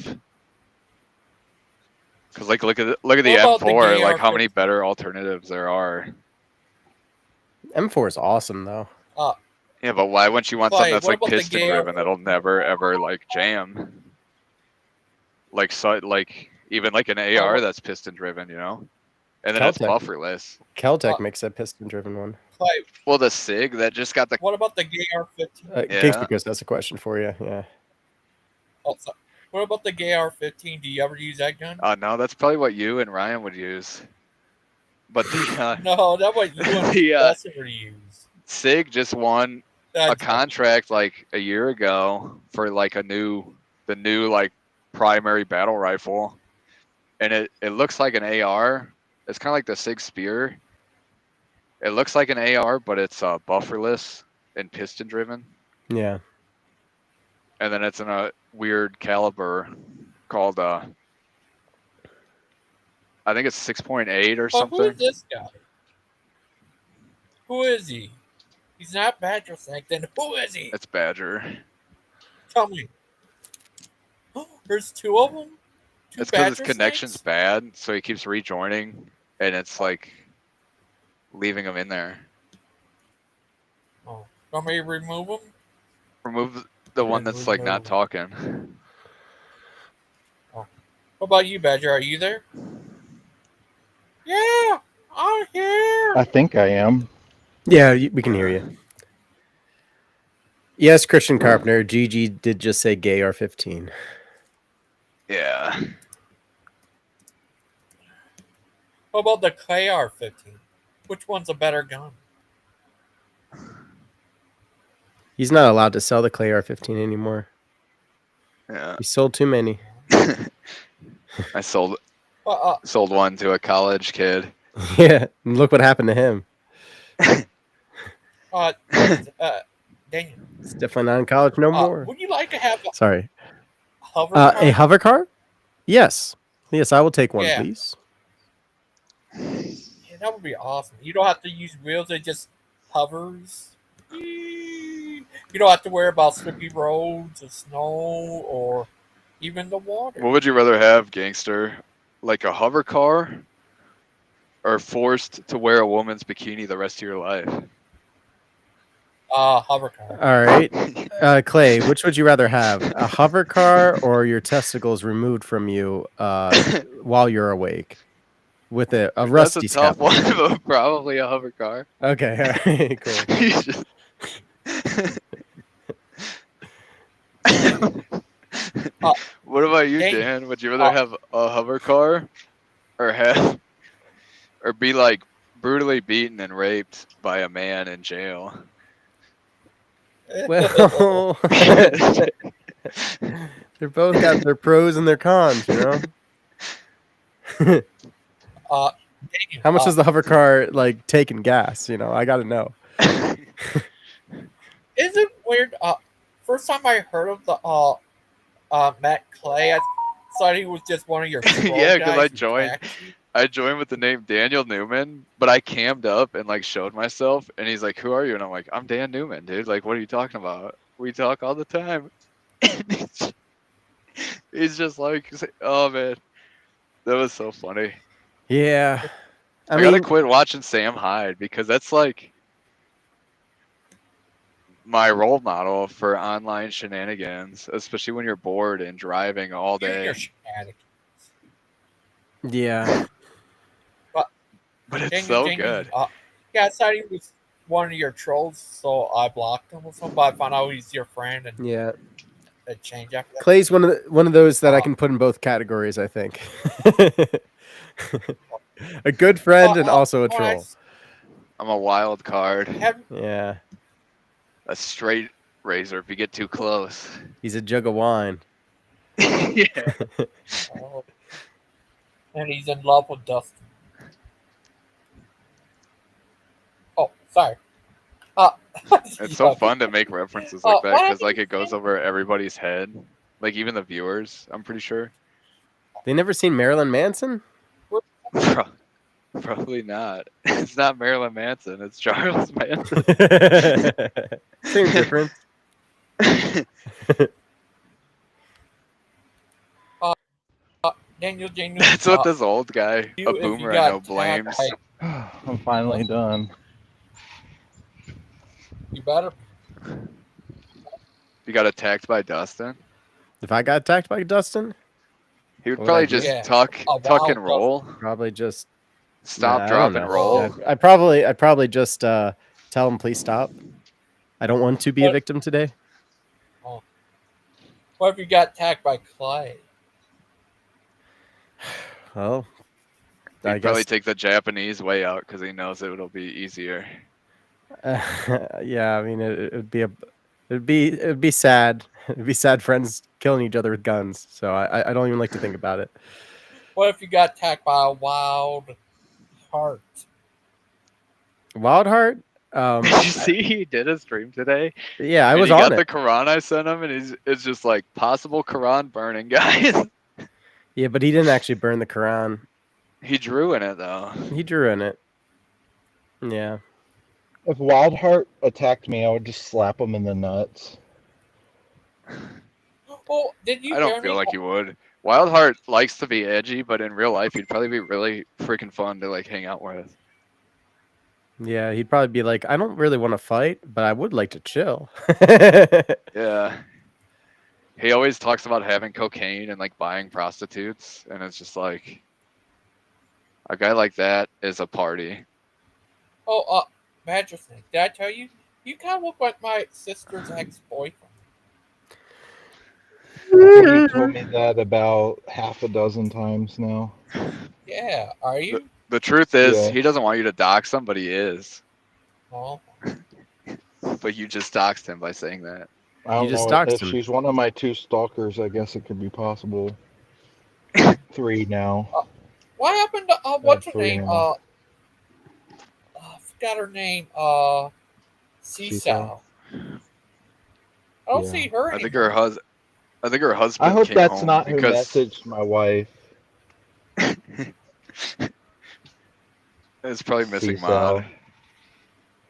Because like look at the What about the M4, like how AR-15? many better alternatives there are. M4 is awesome though. Yeah, but why wouldn't you want Clay, something that's what like about the piston driven that'll never ever like jam? Like even like an AR what- that's piston driven, you know? And then it's Caltech. bufferless. Caltech makes a piston-driven one. Clay, Well, the SIG that just got the what about the AR-15? Yeah. Gangster Ghost, that's a question for you. Yeah. Oh, sorry. What about the AR-15? Do you ever use that gun? no, that's probably what you and Ryan would use. But the No, that's what you and the Professor use. SIG just won a That's- contract like a year ago for like the new like primary battle rifle, and it looks like an AR. It's kind of like the SIG Spear. It looks like an AR, but it's bufferless and piston driven, Yeah. and then it's in a weird caliber called I think it's 6.8 or Oh, who something. is this guy? Who is he? He's not Badger Snake. Then who is he? It's Badger. Tell me. There's two of them? Two It's because Badger his connection's Snakes? bad, so he keeps rejoining, and it's like leaving him in there. Oh. Want me to remove them? Remove the one that's like not talking. What about you, Badger? Are you there? Yeah, I'm here. I think I am. Yeah, we can hear you. Yes, Christian Carpenter. GG did just say gay R15. Yeah. What about the KR-15? Which one's a better gun? He's not allowed to sell the Clay R15 anymore. Yeah. He sold too many. I sold Well, one to a college kid. Yeah, and look what happened to him. Daniel, It's definitely not in college no more. would you like to have a Sorry. hover A car? hover car? Yes. Yes, I will take one, Yeah. please. Yeah, that would be awesome. You don't have to use wheels; it just hovers. You don't have to worry about slippy roads or snow or even the water. What would you rather have, gangster? Like a hover car, or forced to wear a woman's bikini the rest of your life? Hover car. All right. Clay, which would you rather have? A hover car or your testicles removed from you while you're awake? With a That's rusty a tough step. one, but probably a hover car. Okay, all right, cool. You just- what about you, Dang. Dan? Would you rather have a hover car, or be like brutally beaten and raped by a man in jail? Well, they're both got their pros and their cons, you know? Daniel, How much is the hover car like taking gas? You know, I gotta know. Is it weird? First time I heard of the Matt Clay, I thought he was just one of your troll Yeah, 'cause guys I who joined. attacked you. I joined with the name Daniel Newman, but I cammed up and like showed myself, and he's like, "Who are you?" And I'm like, "I'm Dan Newman, dude. Like, what are you talking about? We talk all the time." He's just like, "Oh man, that was so funny." Yeah. I gotta quit watching Sam Hyde because that's like my role model for online shenanigans, especially when you're bored and driving all You're day. shenanigans. Yeah. But it's so good. Yeah, I thought he was one of your trolls, so I blocked him or something. But I found out he's your friend, and Yeah. it changed after that. Clay's one of those that I can put in both categories, I think. A good friend and also a troll. I'm a wild card. Yeah. A straight razor if you get too close. He's a jug of wine. Yeah. And he's in love with Dustin. Oh, sorry. It's so fun to make references like that because like it goes over everybody's head, like even the viewers. I'm pretty sure. They never seen Marilyn Manson? Probably not. It's not Marilyn Manson. It's Charles Manson. Same difference. Daniel. That's what this old guy, a boomer I know, blames. I'm finally done. You better. You got attacked by Dustin? If I got attacked by Dustin? He would probably just tuck and roll. Probably just stop, drop, and roll. Yeah, I'd probably just tell him please stop. I don't want to be a victim today. Oh. What if you got attacked by Clay? Well, He'd probably take the Japanese way out because he knows it'll be easier. Yeah, I mean it'd be sad. It'd be sad friends killing each other with guns. So I don't even like to think about it. What if you got attacked by a wild heart? Wild heart? Did you see he did a stream today? Yeah, I was on it. He got it. the Quran I sent him, and it's just like possible Quran burning, guys. Yeah, but he didn't actually burn the Quran. He drew in it though. He drew in it. Yeah. If Wildheart attacked me, I would just slap him in the nuts. Well, did you? I don't feel like you would. Wildheart likes to be edgy, but in real life, he'd probably be really freaking fun to like hang out with. Yeah, he'd probably be like, I don't really want to fight, but I would like to chill. Yeah. He always talks about having cocaine and like buying prostitutes, and it's just like a guy like that is a party. Oh, Badger Snake, did I tell you? You kind of look like my sister's ex-boyfriend. You told me that about half a dozen times now. Yeah, are you? The truth is, he doesn't want you to dox him, but he is. Oh. But you just doxed him by saying that. I don't just know doxed if him. she's one of my 2 stalkers. I guess it could be possible. 3 now. What happened to what's her 3 name? now. I forgot her name. Seesaw. I don't see her. I think her husband. I hope came that's home not who because messaged my wife. It's probably missing Seesaw. mod.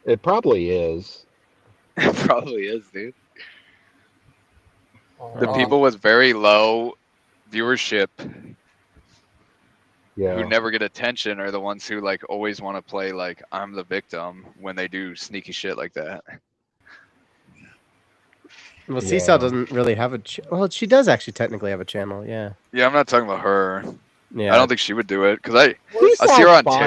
It probably is. It probably is, dude. The Oh. people with very low viewership Yeah. who never get attention are the ones who like always want to play like I'm the victim when they do sneaky shit like that. Well, Seesaw doesn't really have a well, she does actually technically have a channel, yeah. Yeah, I'm not talking about her. Yeah. I don't think she would do it because I Seesaw's see her on fine.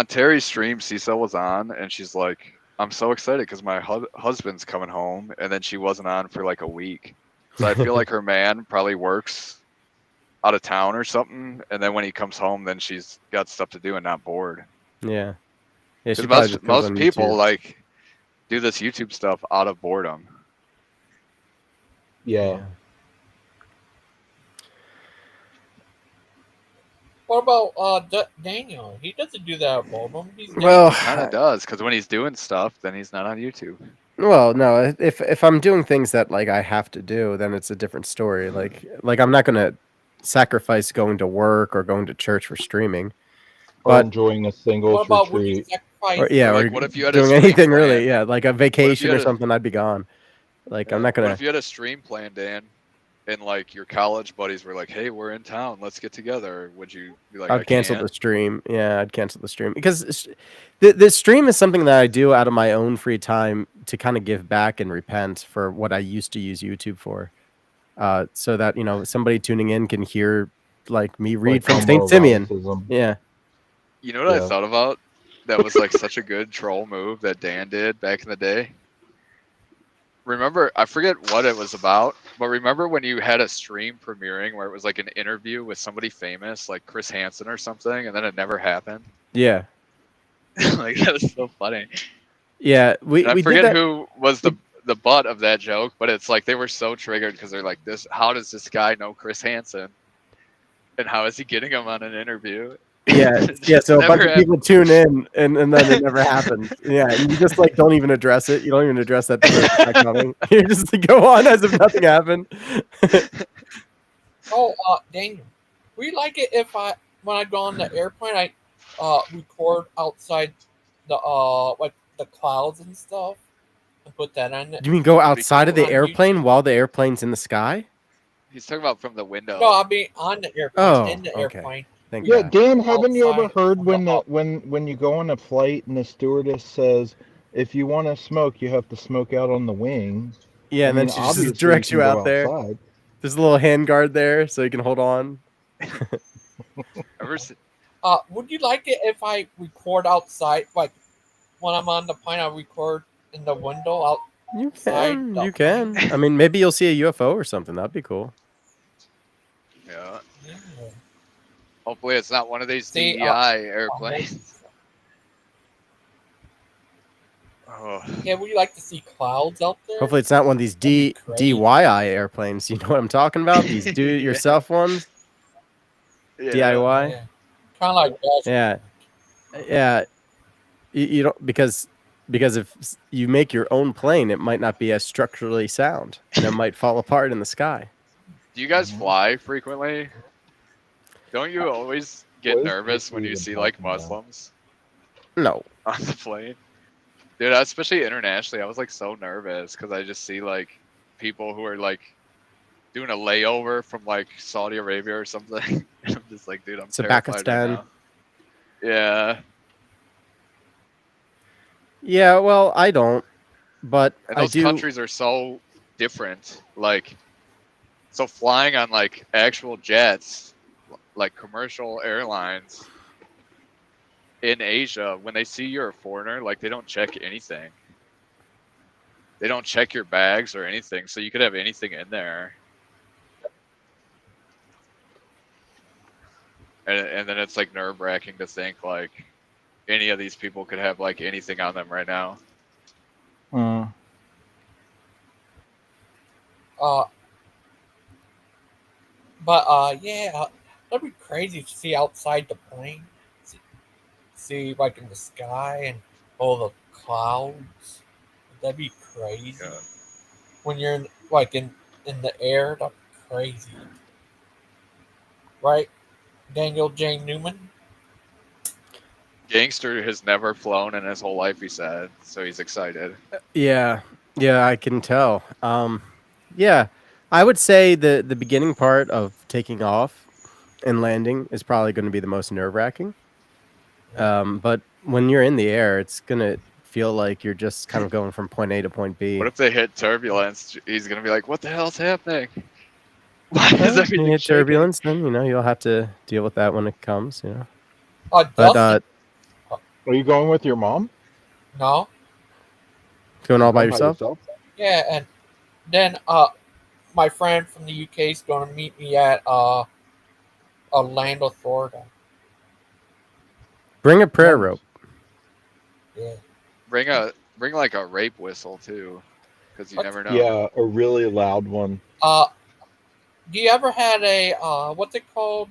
Terry's stream. Seesaw was on, and she's like, "I'm so excited because my husband's coming home," and then she wasn't on for like a week. So I feel like her man probably works out of town or something, and then when he comes home, then she's got stuff to do and not bored. Yeah. Yeah, she 'Cause probably just comes most on people YouTube. like do this YouTube stuff out of boredom. Yeah. What about Daniel? He doesn't do that at Boldham. Well, Kind of does because when he's doing stuff, then he's not on YouTube. well, no, if I'm doing things that like I have to do, then it's a different story. Like I'm not gonna sacrifice going to work or going to church for streaming. Or But enjoying a singles What about would you retreat. sacrifice? or, yeah, Or, or like, what if you had a doing stream anything plan? really? Yeah, like a vacation or had a- something, I'd be gone. Like I'm not What gonna. if you had a stream plan, Dan, and like your college buddies were like, "Hey, we're in town. Let's get together." Would you be like, "I I'd cancel can't"? the stream. Yeah, I'd cancel the stream because the stream is something that I do out of my own free time to kind of give back and repent for what I used to use YouTube for. So that somebody tuning in can hear like me read Like from Saint Simeon. homoeroticism. Yeah. You know what I Yeah. thought about? That was like such a good troll move that Dan did back in the day. Remember, I forget what it was about, but remember when you had a stream premiering where it was like an interview with somebody famous, like Chris Hansen or something, and then it never happened? Yeah. Like that was so funny. Yeah. We And I did forget that. who was the butt of that joke, but it's like they were so triggered because they're like, "This, how does this guy know Chris Hansen? And how is he getting him on an interview?" Yeah, It yeah. just So a never bunch of people tune in, and then it never happens. Yeah, and you just like don't even address it. You don't even address that it's not coming. You just go on as if nothing happened. Oh, Daniel, would you like it if when I go on the airplane, I record outside the like the clouds and stuff and put that on it? You mean go That'd be outside of cool. the On airplane YouTube. while the airplane's in the sky? He's talking about from the window. No, I'll be on the airplane. Oh, in the okay. airplane. Thank Yeah, God. Dan, haven't you ever Outside heard on when the- when you go on a flight and the stewardess says, if you want to smoke, you have to smoke out on the wing? Yeah, I and then mean, she obviously just directs can you go out there. outside. There's a little hand guard there, so you can hold on. Ever se- Would you like it if I record outside, like when I'm on the plane, I record in the window out? You Outside can. the You can. I mean, maybe you'll see a UFO or something. That'd be cool. Yeah. Yeah. Hopefully, it's not one of these See, DEI airplanes. Oh, Yeah, would you like to see clouds out there? Hopefully, it's not one of these That'd be crazy. DIY airplanes. You know what I'm talking about? These do-it-yourself ones. yeah. DIY. Yeah. Kind of like that. Yeah, yeah. You don't because if you make your own plane, it might not be as structurally sound, and it might fall apart in the sky. Do you guys fly frequently? Don't you always get What is nervous this when you even see like talking about? Muslims No. on the plane? Dude, especially internationally, I was like so nervous because I just see like people who are like doing a layover from like Saudi Arabia or something. And I'm just like, dude, I'm To terrified Pakistan. right now. Yeah, Yeah. Well, I don't, but and I those do. countries are so different. Like, so flying on like actual jets, like commercial airlines in Asia, when they see you're a foreigner, like they don't check anything. They don't check your bags or anything, so you could have anything in there. And then it's like nerve-wracking to think like any of these people could have like anything on them right now. Yeah, that'd be crazy to see outside the plane. See like in the sky and all the clouds. That'd be crazy. Yeah. When you're in the air, that's crazy. Right? Daniel J. Newman? Gangster has never flown in his whole life, he said, so he's excited. Yeah, yeah, I can tell. Yeah, I would say the beginning part of taking off and landing is probably going to be the most nerve-wracking. But when you're in the air, it's gonna feel like you're just kind of going from point A to point B. What if they hit turbulence? He's gonna be like, "What the hell's happening? Why is Well, you everything hit shaking?" turbulence, then you'll have to deal with that when it comes. Dustin? But Are you going with your mom? No? going all by Going yourself? Yeah, and then my friend from the UK is going to meet me at Orlando, Florida. Bring a prayer Nice. rope. Yeah. Bring like a rape whistle too, because you What? never know. Yeah, a really loud one. Do you ever had a what's it called?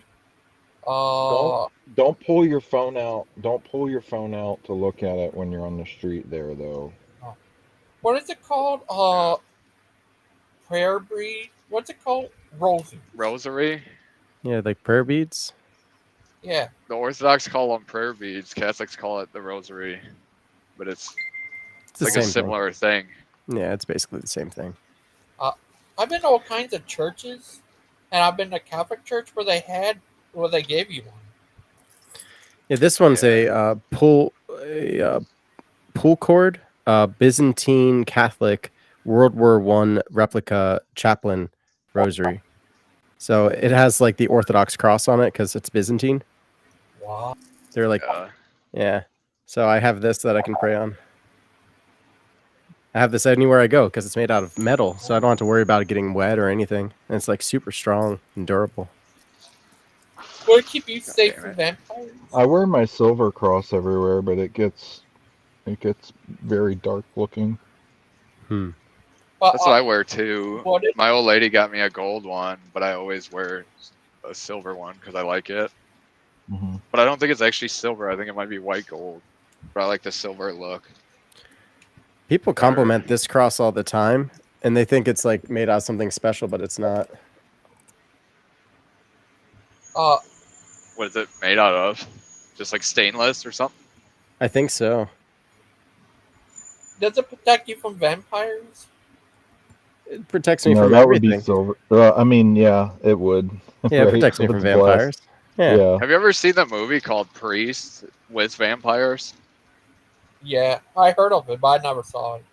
Don't pull your phone out. Don't pull your phone out to look at it when you're on the street there, though. What is it called? Prayer breed. What's it called? Rosary. Rosary. Yeah, like prayer beads. Yeah. The Orthodox call them prayer beads. Catholics call it the rosary, but it's It's the like same a similar thing. Yeah, it's basically the same thing. I've been to all kinds of churches, and I've been to Catholic church where they gave you one. Yeah, this one's a pull cord, Byzantine Catholic World War I replica chaplain rosary. So it has like the Orthodox cross on it because it's Byzantine. Wow. They're like, yeah. So I have this that I can pray on. I have this anywhere I go because it's made out of metal, so I don't have to worry about it getting wet or anything. And it's like super strong and durable. Will it keep you safe from vampires? I wear my silver cross everywhere, but it gets very dark looking. That's what I wear too. My old lady got me a gold one, but I always wear a silver one because I like it. Mm-hmm. But I don't think it's actually silver. I think it might be white gold. But I like the silver look. People compliment this cross all the time, and they think it's like made out of something special, but it's not. What is it made out of? Just like stainless or something? I think so. Does it protect you from vampires? It protects me No, from that everything. would be silver. I mean, yeah, it would. Yeah, it Right? protects me If from it's vampires. blessed. Yeah. Have you ever seen the movie called Priest with vampires? Yeah, I heard of it, but I never saw it.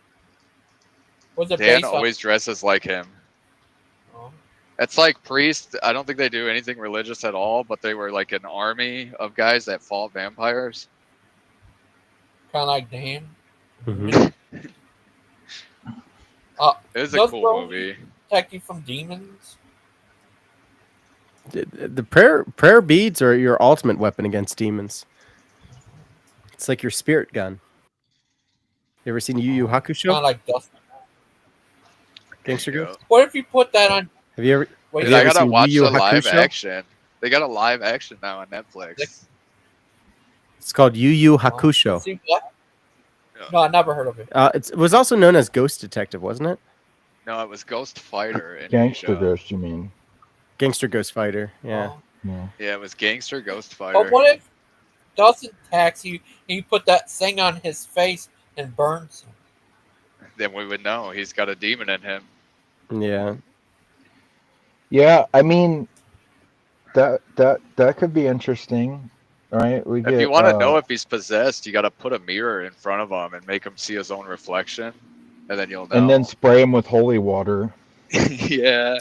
Was it Dan based always dresses like him. on? It's like Priest. I don't think they do anything religious at all, but they were like an army of guys that fought vampires. Kind of like Dan. Mhm. It was a Does cool Rome movie. protect you from demons? The prayer beads are your ultimate weapon against demons. It's like your spirit gun. You ever seen Yu Yu Hakusho? Kind of like Dustin. Gangster There you Ghost? What if you put that on? Have you ever? Wait, Have Dude, you I ever gotta seen watch Yu Yu the live Hakusho? action. They got a live action now on Netflix. It's called Yu Yu Hakusho. See what? No, I never heard of it. It was also known as Ghost Detective, wasn't it? No, it was Ghost Fighter. In Gangster Asia. Ghost, you mean? Gangster Ghost Fighter. Yeah. Oh. Yeah. Yeah, it was Gangster Ghost But Fighter. what if Dustin attacks you and you put that thing on his face and burns him? Then we would know he's got a demon in him. Yeah. Yeah, I mean, that could be interesting, right? If you want to know if he's possessed, you got to put a mirror in front of him and make him see his own reflection, and then you'll know. and then spray him with holy water. Yeah.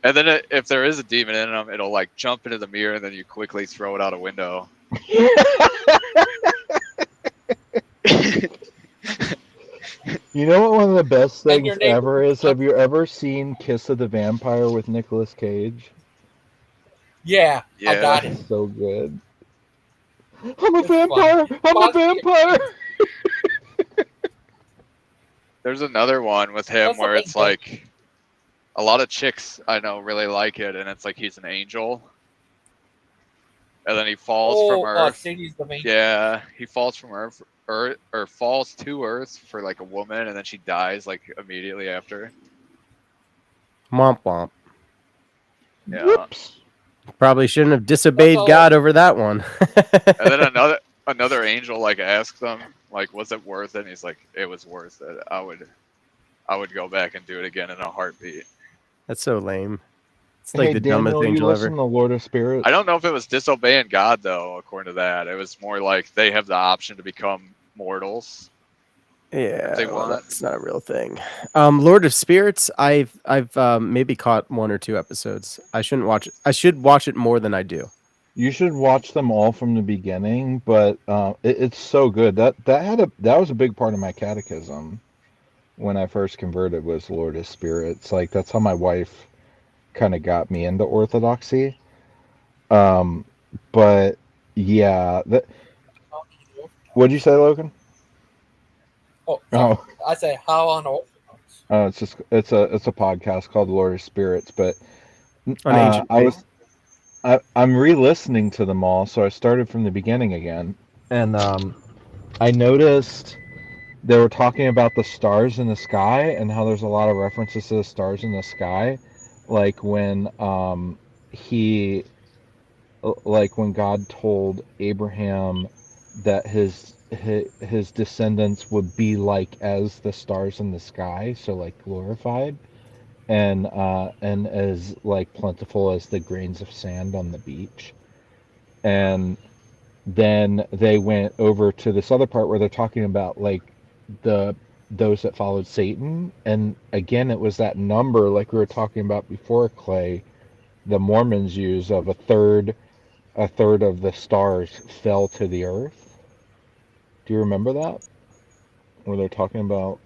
And then if there is a demon in him, it'll like jump into the mirror, and then you quickly throw it out a window. You know what one of the best And things your neighbor- ever is? Have you ever seen Kiss of the Vampire with Nicolas Cage? Yeah, I Yeah. got it. So good. I'm a It's vampire! funny. I'm a vampire! There's another one with him That's where something it's good. like a lot of chicks I know really like it, and it's like he's an angel, and then he falls from Earth. Sadie's the main. Yeah, he falls from Earth, or falls to Earth for like a woman, and then she dies like immediately after. Womp womp. Yeah. Whoops. Probably shouldn't have disobeyed all- God over that one. And then another angel like asks him like, "Was it worth it?" And he's like, "It was worth it. I would go back and do it again in a heartbeat." That's so lame. It's like Hey, the dumbest Daniel, you angel listen ever. to Lord of Spirits? I don't know if it was disobeying God though. According to that, it was more like they have the option to become mortals. Yeah, they well, want. that's not a real thing. Lord of Spirits, I've maybe caught 1 or 2 episodes. I shouldn't watch it. I should watch it more than I do. You should watch them all from the beginning, but it's so good. That was a big part of my catechism when I first converted, was Lord of Spirits. Like, that's how my wife kind of got me into Orthodoxy. But yeah, what'd you say, Logan? Oh, Oh, I say how unorthodox. it's a podcast called Lord of Spirits, but On ancient I'm re-listening to them all, so I started from the beginning again, and I noticed they were talking about the stars in the sky and how there's a lot of references to the stars in the sky, like when he, like when God told Abraham that his descendants would be like as the stars in the sky, so like glorified, and as like plentiful as the grains of sand on the beach. And then they went over to this other part where they're talking about like the those that followed Satan, and again it was that number like we were talking about before, Clay, the Mormons use of a third of the stars fell to the earth. Do you remember that? Where they're talking about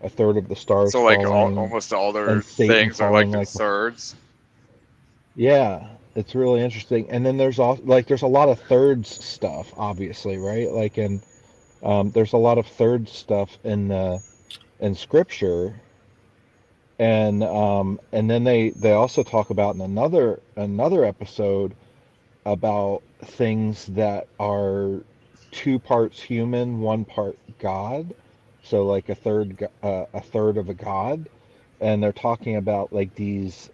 a third of the stars So like falling almost all their and Satan things are like falling the like, thirds. yeah, it's really interesting. And then there's also like there's a lot of thirds stuff, obviously, right? Like there's a lot of third stuff in scripture, and then they also talk about in another episode about things that are two parts human, one part God. So like a third of a god, and they're talking about like these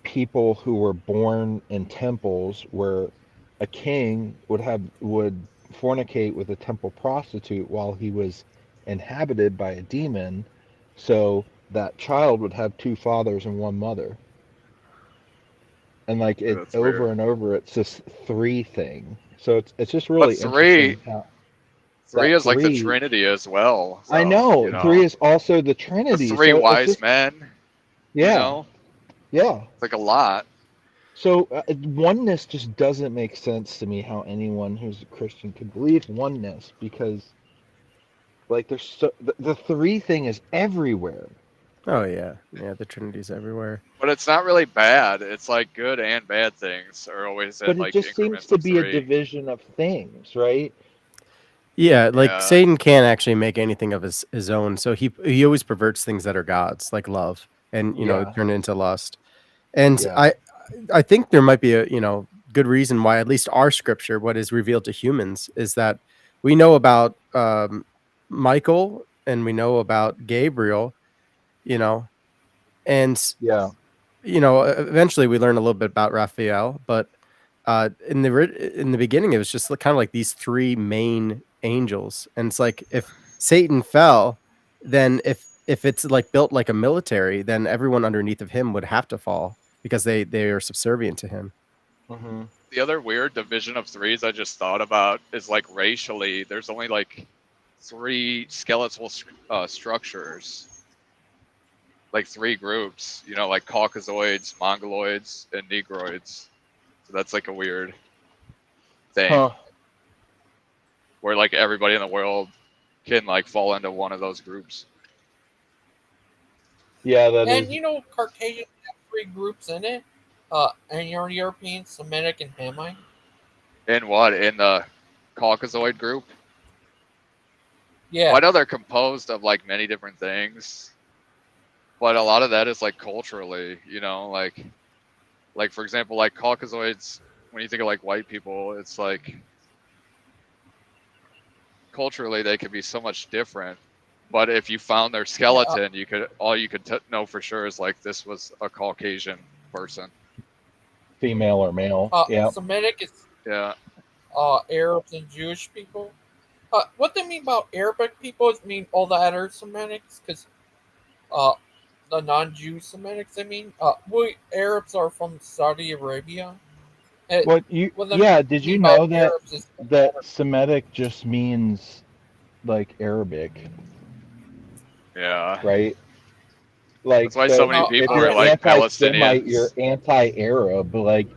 people who were born in temples where a king would fornicate with a temple prostitute while he was inhabited by a demon, so that child would have two fathers and one mother. And like it That's over weird. and over, it's this three thing. So it's just But really three interesting how three that is like the three. Trinity as well. I So, know three is also the the Trinity. three So it's wise just, men, yeah, yeah. it's like a lot. So oneness just doesn't make sense to me. How anyone who's a Christian could believe oneness, because like there's the three thing is everywhere. Oh yeah, yeah. The Trinity's everywhere. But it's not really bad. It's like good and bad things are always in But it like just seems increments to of be a three. division of things, right? Yeah, like Yeah. Satan can't actually make anything of his own, so he always perverts things that are gods, like love, and Yeah, turn it into lust. And yeah, I think there might be a good reason why at least our scripture, what is revealed to humans, is that we know about Michael and we know about Gabriel, you know, and yeah. eventually we learn a little bit about Raphael, but in the beginning it was just kind of like these three main angels, and it's like if Satan fell, then if it's like built like a military, then everyone underneath of him would have to fall because they are subservient to him. Hmm. The other weird division of threes I just thought about is like racially, there's only like three skeletal structures, like three groups, like Caucasoids, Mongoloids, and Negroids. So that's like a weird thing Huh. where like everybody in the world can like fall into one of those groups. Yeah, that is. And Caucasian have three groups in it. And you're European, Semitic, and Hamite. In what? In the Caucasoid group? Yeah. Well, I know they're composed of like many different things, but a lot of that is like culturally, like for example, like Caucasoids, when you think of like white people, it's like culturally they could be so much different. But if you found their skeleton, you could know for sure is like this was a Caucasian person. Female or male. Yeah. Semitic is Yeah. Arabs and Jewish people. What they mean about Arabic people is mean all the other Semitics, because the non-Jew Semitics. I mean, we Arabs are from Saudi Arabia. What did you know that Arabs is Semitic just means like Arabic, Yeah. right? Like that's why so many if people you're are like anti-Semite, you're Palestinians. anti-Arab. Like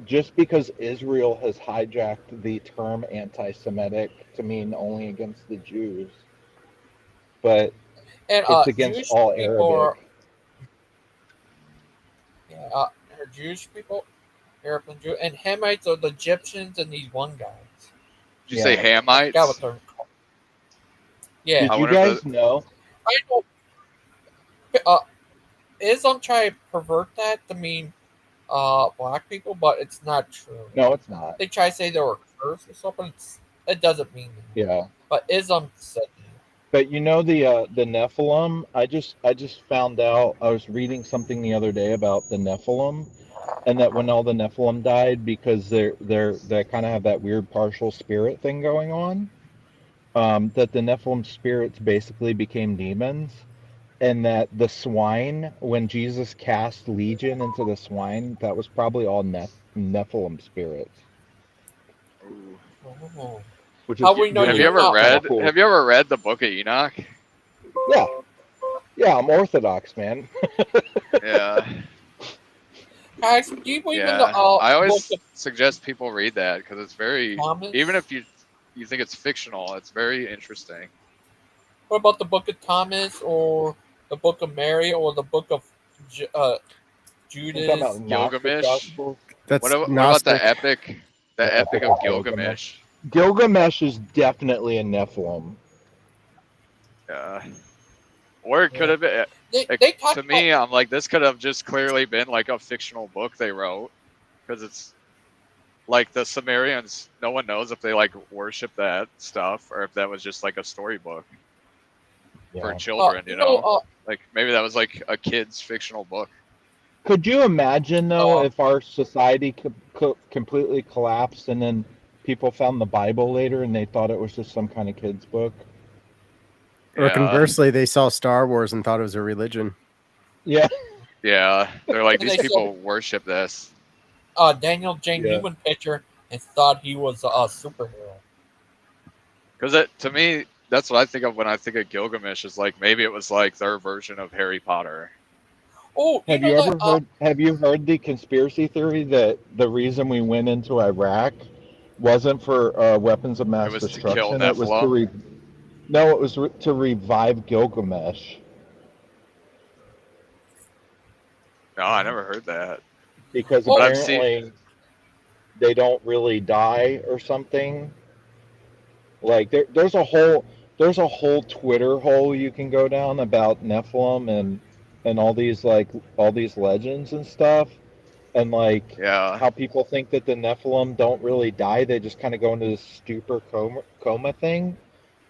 just because Israel has hijacked the term anti-Semitic to mean only against the Jews, but it's against Jewish all people Arabic. are Jewish people, Arab and Jew, and Hamites are the Egyptians and these one guys. Did you say I forgot Hamites? what they're called. Yeah. Did I you wonder if guys know? I know. Islam try to pervert that to mean black people, but it's not true. No, it's not. They try to say they were cursed or something. It doesn't mean that. Yeah. But Islam said that. But you know the Nephilim. I just found out. I was reading something the other day about the Nephilim, and that when all the Nephilim died, because they kind of have that weird partial spirit thing going on. That the Nephilim spirits basically became demons, and that the swine, when Jesus cast Legion into the swine, that was probably all Nephilim spirits, Ooh. Oh. which is How we know Have you really you're ever not? kind read? of cool. Have you ever read the Book of Enoch? Yeah, yeah, I'm Orthodox, man. Yeah, Guys, do you believe in the yeah. I book always of suggest people read that because it's very, even Thomas? if you think it's fictional, it's very interesting. What about the book of Thomas or the book of Mary or the book of You're talking about Judas? Gnostic Gilgamesh. Gospels. That's What about Gnostic. the The Epic Epic of of Gilgamesh. Gilgamesh? Gilgamesh is definitely a Nephilim. Yeah. Or it could Yeah. have been. They talk To about me, I'm like, this could have just clearly been like a fictional book they wrote because it's like the Sumerians. No one knows if they like worship that stuff or if that was just like a storybook for Yeah. children. you You know know, like maybe that was like a kid's fictional book. Could you imagine though uh if our society completely collapsed and then people found the Bible later and they thought it was just some kind of kid's book? Or Yeah, conversely, they saw Star Wars and thought it was a religion. Yeah. yeah. They're like and these they said people worship this. Daniel J. Yeah. Newman picture and thought he was a superhero. Because to me, that's what I think of when I think of Gilgamesh. Is like maybe it was like their version of Harry Potter. Oh, you Have know you that ever heard the conspiracy theory that the reason we went into Iraq wasn't for weapons of It mass was to kill destruction? It was to Nephilim. no, it was to revive Gilgamesh No, I never heard that. because But oh I've seen. apparently they don't really die or something. Like there's a whole Twitter hole you can go down about Nephilim and all these legends and stuff, and like Yeah, how people think that the Nephilim don't really die; they just kind of go into this stupor coma thing,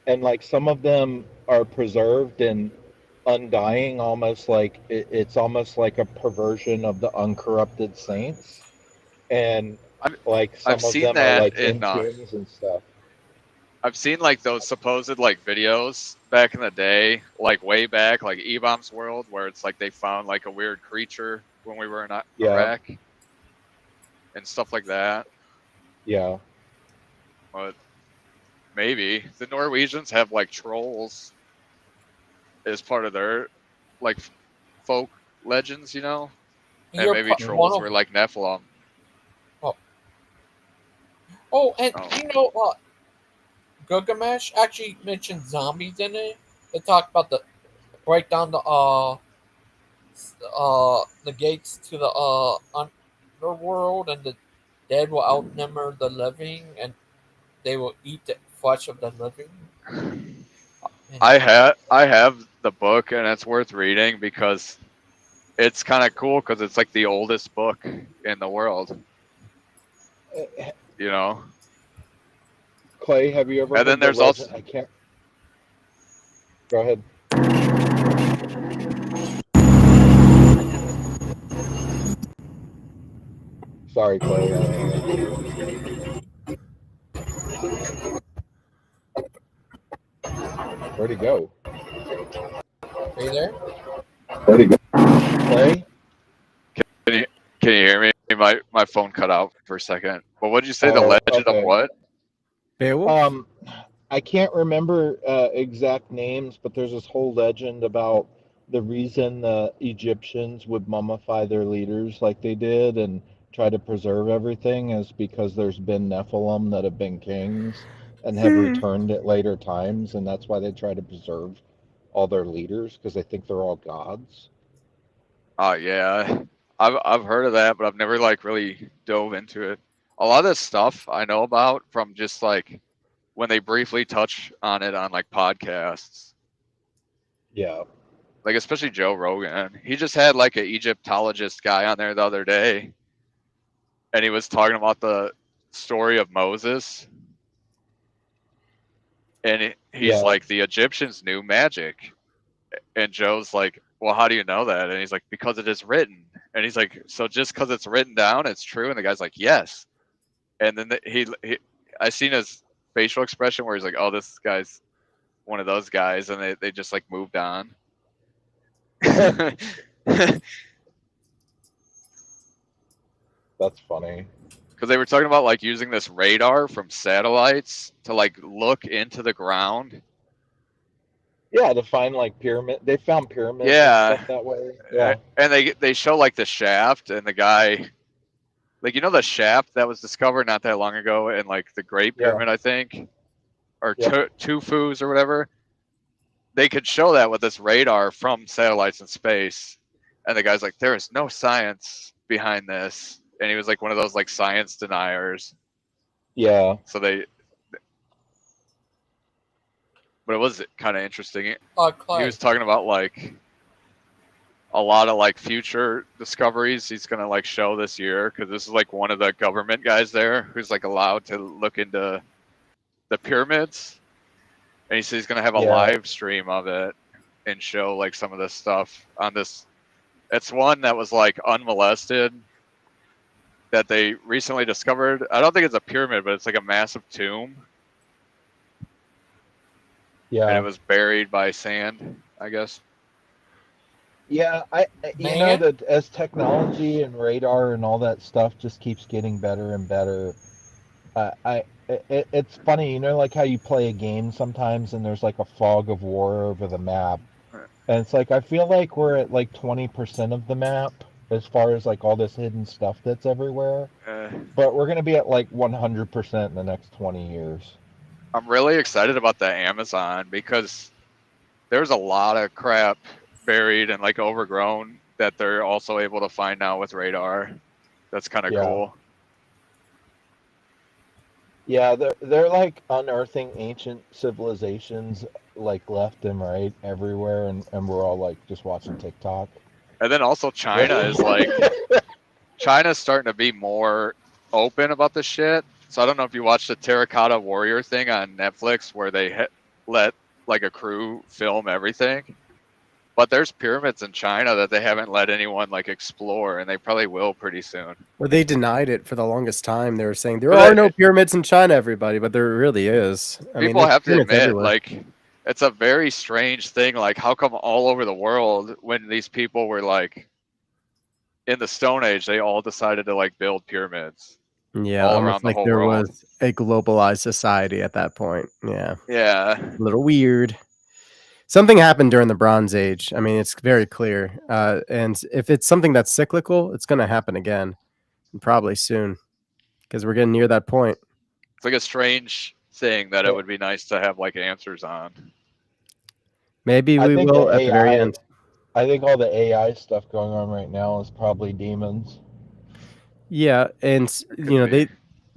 and like some of them are preserved and undying, almost like it's almost like a perversion of the uncorrupted saints, and I've like I've some of seen them are that like in. in tombs and stuff. I've seen like those supposed like videos back in the day, like way back, like E-Bomb's World, where it's like they found like a weird creature when we were in Yeah, Iraq and stuff like that. yeah. But maybe the Norwegians have like trolls as part of their like folk legends, you know, and you're maybe one trolls of were like Nephilim. oh, oh and Oh, you know Gilgamesh actually mentioned zombies in it. They talk about the break down the gates to the underworld, and the dead will outnumber the living, and they will eat the flesh of the living. And I have the book and it's worth reading because it's kind of cool because it's like the oldest book in the world, you know. Clay, have you ever And then heard the there's legend? also I can't. Go ahead. Sorry, Clay. Where'd he go? are you there? Where'd he go? Clay? can you, can you hear me? My phone cut out for a second. But what did you say? The Oh, legend of okay. what? Beowulf? I can't remember exact names, but there's this whole legend about the reason the Egyptians would mummify their leaders like they did and try to preserve everything is because there's been Nephilim that have been kings and have returned at later times, and that's why they try to preserve all their leaders because they think they're all gods. Oh yeah, I've heard of that, but I've never like really dove into it. A lot of this stuff I know about from just like when they briefly touch on it on like podcasts, Yeah. like especially Joe Rogan. He just had like an Egyptologist guy on there the other day, and he was talking about the story of Moses. And he's Yeah. like, the Egyptians knew magic. And Joe's like, well, how do you know that? And he's like, because it is written. And he's like, so just because it's written down, it's true? And the guy's like, yes. And then I seen his facial expression where he's like, oh, this guy's one of those guys. And they just like moved on. That's funny. Because they were talking about like using this radar from satellites to like look into the ground. Yeah, to find like pyramid. They found pyramids Yeah. and stuff that way. Yeah. And they show like the shaft and the guy, like, you know, the shaft that was discovered not that long ago in like the Great Pyramid, I think, or Tufu's or whatever. They could show that with this radar from satellites in space. And the guy's like, there is no science behind this. And he was like one of those like science deniers. Yeah. So but it was kind of interesting. He Clay. was talking about like a lot of like future discoveries he's gonna like show this year, because this is like one of the government guys there who's like allowed to look into the pyramids, and he says he's gonna have a live stream of it and show like some of this stuff on this. It's one that was like unmolested that they recently discovered. I don't think it's a pyramid, but it's like a massive tomb. Yeah. And it was buried by sand, I guess. Yeah, you know that as technology and radar and all that stuff just keeps getting better and better. It's funny, you know, like how you play a game sometimes and there's like a fog of war over the map, and it's like I feel like we're at like 20% of the map as far as like all this hidden stuff that's everywhere, but we're gonna be at like 100% in the next 20 years. I'm really excited about the Amazon because there's a lot of crap buried and like overgrown that they're also able to find now with radar. That's kind of cool. Yeah, they're like unearthing ancient civilizations like left and right everywhere, and we're all like just watching TikTok. And then also China is like, China's starting to be more open about this shit. So I don't know if you watched the Terracotta Warrior thing on Netflix where they let like a crew film everything. But there's pyramids in China that they haven't let anyone like explore, and they probably will pretty soon. Well, they denied it for the longest time. They were saying there are no pyramids in China, everybody, but there really is. People have to admit, like, it's a very strange thing. Like, how come all over the world, when these people were like in the Stone Age, they all decided to like build pyramids? Yeah, all almost around the like whole there world. was a globalized society at that point. Yeah. Yeah. A little weird. Something happened during the Bronze Age. I mean, it's very clear. And if it's something that's cyclical, it's going to happen again, and probably soon, because we're getting near that point. It's like a strange thing that it would be nice to have like answers on. Maybe we will at the very end. I think all the AI stuff going on right now is probably demons. Yeah, and you know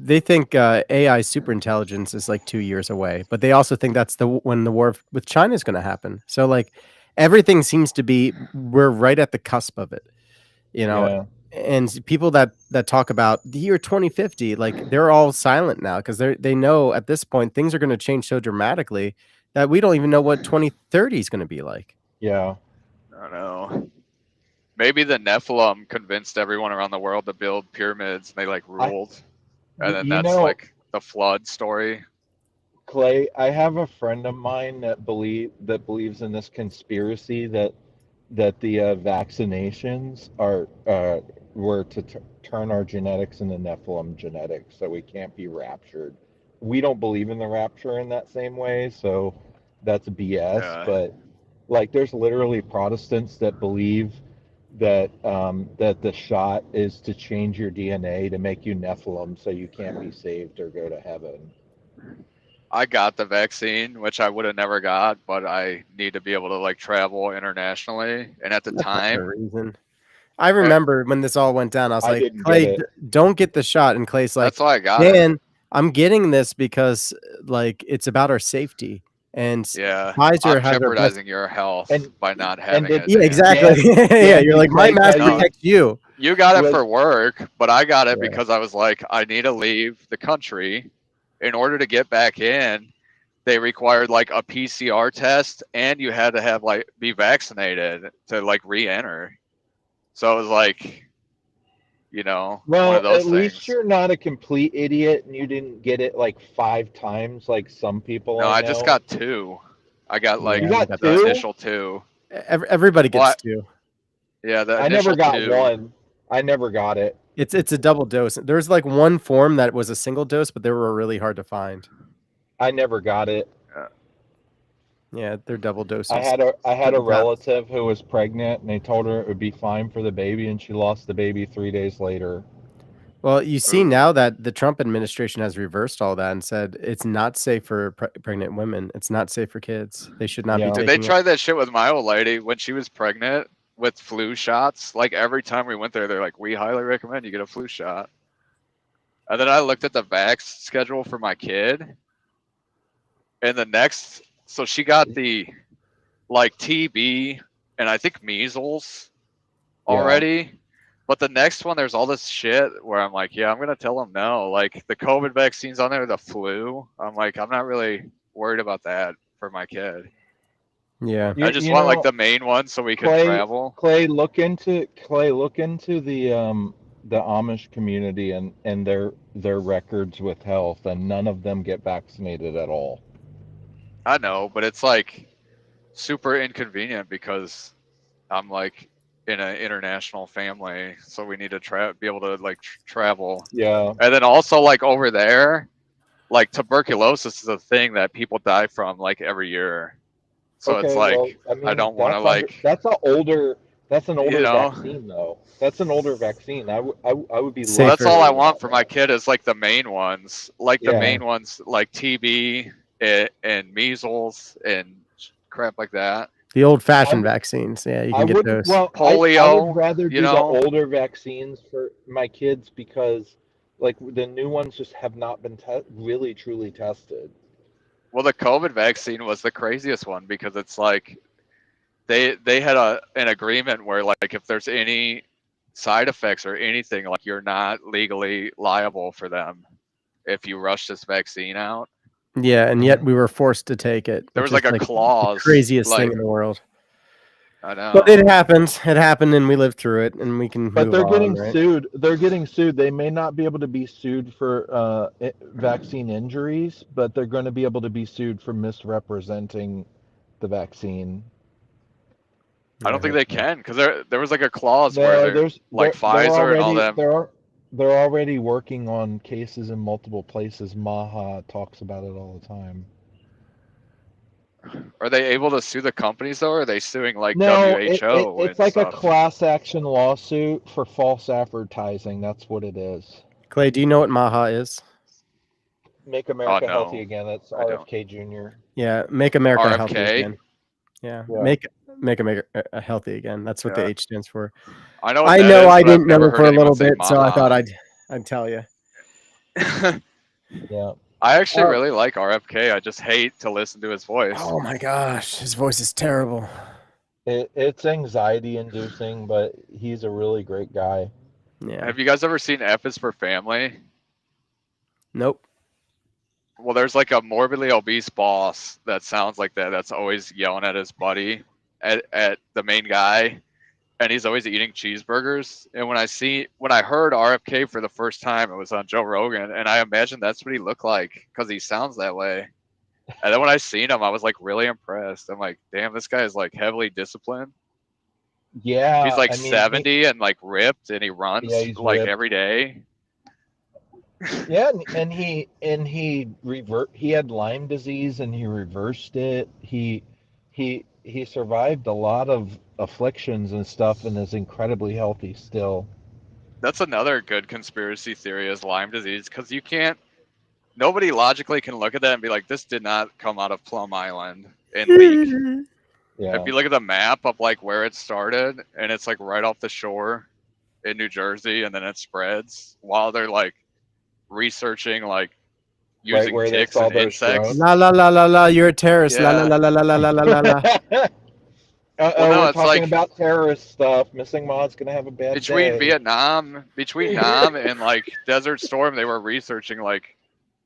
they think AI superintelligence is like 2 years away, but they also think that's when the war with China is going to happen. So like everything seems to be, we're right at the cusp of it, you know. Yeah. And people that talk about the year 2050, like they're all silent now because they know at this point things are going to change so dramatically that we don't even know what 2030 is going to be like. Yeah. I don't know. Maybe the Nephilim convinced everyone around the world to build pyramids, and they like ruled. And then that's like the flood story. Clay, I have a friend of mine that believes in this conspiracy that the vaccinations were to turn our genetics into Nephilim genetics, so we can't be raptured. We don't believe in the rapture in that same way, so that's BS. Yeah. But like, there's literally Protestants that believe that the shot is to change your DNA to make you Nephilim, so you can't be saved or go to heaven. I got the vaccine, which I would have never got, but I need to be able to like travel internationally. And at the time, I remember when this all went down, I was like, Clay, don't get the shot. And Clay's like, that's why I got Dan, I'm getting this because like it's about our safety. And yeah, Pfizer I'm jeopardizing your health by not having it. Yeah, exactly. Yeah, you're like, my mask protects you. You got it for work, but I got it because I was like, I need to leave the country in order to get back in. they required like a PCR test, and you had to have like be vaccinated to like re-enter. So it was like, one of Well, those at least things. you're not a complete idiot and you didn't get it like 5 times like some people No, I I know. just got 2. I got like You Yeah, got the 2? initial 2. Everybody Well, gets 2. Yeah, the I never initial got 2. 1. I never got it. It's a double dose. There's like one form that was a single dose, but they were really hard to find. I never got it. Yeah, they're double doses. I had a Certain relative who was pregnant, and they told her it would be fine for the baby, and she lost the baby 3 days later. Well, you see Ooh. now that the Trump administration has reversed all that and said it's not safe for pregnant women. It's not safe for kids. They should not Yeah. be Did taking they it. try that shit with my old lady when she was pregnant with flu shots? Like every time we went there, they're like, "We highly recommend you get a flu shot." And then I looked at the vax schedule for my kid, and so she got the like TB and I think measles already. But the next one, there's all this shit where I'm like, yeah, I'm gonna tell them no. Like the COVID vaccine's on there, the flu. I'm like, I'm not really worried about that for my kid. Yeah. I just want like the main one so we can travel. Clay, look into the Amish community and their records with health, and none of them get vaccinated at all. I know, but it's like super inconvenient because I'm like in an international family, so we need to be able to like travel. Yeah. And then also like over there, like tuberculosis is a thing that people die from like every year. So Okay, it's like well, I mean, I don't want to like. That's an older vaccine though. That's an older vaccine. I would be. Safer. Well, that's all I worried want about for that. my kid is like the main ones, like the Yeah. main ones like TB and measles and crap like that. The old-fashioned vaccines. Yeah, you I can get wouldn't. those. Well, I Polio, would rather you do the know? older vaccines for my kids because, like, the new ones just have not been really truly tested. Well, the COVID vaccine was the craziest one because it's like they had an agreement where like if there's any side effects or anything, like you're not legally liable for them if you rush this vaccine out. Yeah, and yet we were forced to take it. There which was like is, a clause, the craziest like, thing in the world. I know. But it happened. It happened, and we lived through it, and we can But move they're on, getting right? sued. They're getting sued. They may not be able to be sued for vaccine injuries, but they're going to be able to be sued for misrepresenting the vaccine. I don't think they can because there was like a clause where they're there's like Pfizer and all them. They're already working on cases in multiple places. Maha talks about it all the time. Are they able to sue the companies though? Or are they suing like No, WHO? it's and like stuff? a class action lawsuit for false advertising. That's what it is. Clay, do you know what MAHA is? Make America no, Healthy Again. That's I don't. RFK Jr. Yeah, make America RFK? healthy again. Yeah, Yeah. make America healthy again. That's what the H stands for. I know. What I that know. is, I but I've didn't know never it for heard a little anyone say bit, so I Maha. thought I'd tell you. Yeah. I actually really like RFK. I just hate to listen to his voice. Oh my gosh, his voice is terrible. It's anxiety inducing, but he's a really great guy. Yeah. Have you guys ever seen F is for Family? Nope. Well, there's like a morbidly obese boss that sounds like that. That's always yelling at his buddy, at the main guy, and he's always eating cheeseburgers. And when I heard RFK for the first time, it was on Joe Rogan, and I imagined that's what he looked like because he sounds that way. And then when I seen him, I was like really impressed. I'm like, damn, this guy is like heavily disciplined. Yeah. He's like I mean, 70 and like ripped, and he runs he's like ripped. every day. Yeah, and he had Lyme disease and he reversed it. He survived a lot of afflictions and stuff and is incredibly healthy still. That's another good conspiracy theory is Lyme disease because nobody logically can look at that and be like, this did not come out of Plum Island and leak. Yeah. If you look at the map of like where it started and it's like right off the shore in New Jersey and then it spreads while they're like researching like using where they ticks saw and those insects. drones. La la la la la. You're a terrorist. La la Yeah. la la la la la la la. no, we're it's talking like- about terrorist stuff. Missing Mod's gonna have a bad Between day. Nam and like Desert Storm, they were researching like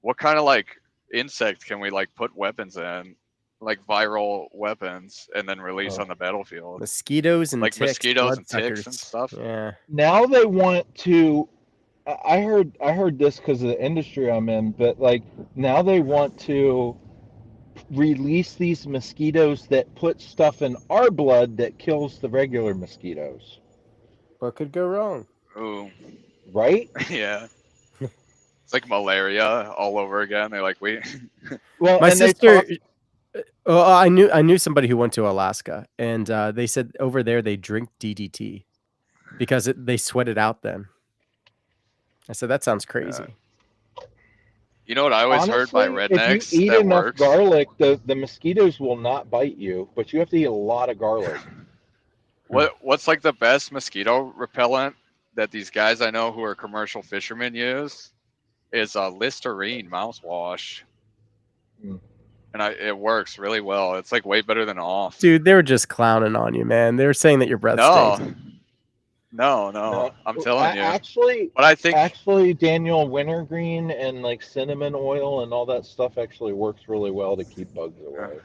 what kind of like insect can we like put weapons in, like viral weapons, and then release on the battlefield, Mosquitoes and like ticks, mosquitoes and ticks bloodsuckers. and stuff. Yeah. Now they want to. I heard this because of the industry I'm in, but like now they want to release these mosquitoes that put stuff in our blood that kills the regular mosquitoes. What could go wrong? Ooh, Right? yeah. It's like malaria all over again. They're like, we. Well, My and they sister. talk, Well, I knew somebody who went to Alaska, and they said over there they drink DDT because they sweat it out. Then I said that sounds crazy. You know what I always heard by honestly, if you rednecks eat that enough works? garlic, the mosquitoes will not bite you, but you have to eat a lot of garlic. What's like the best mosquito repellent that these guys I know who are commercial fishermen use is Listerine mouthwash. Mm. And it works really well. It's like way better than off. Dude, they were just clowning on you, man. They were saying that your breath No, stinks. no, I'm telling you. Actually, But I think Daniel, wintergreen and like cinnamon oil and all that stuff actually works really well to keep bugs away.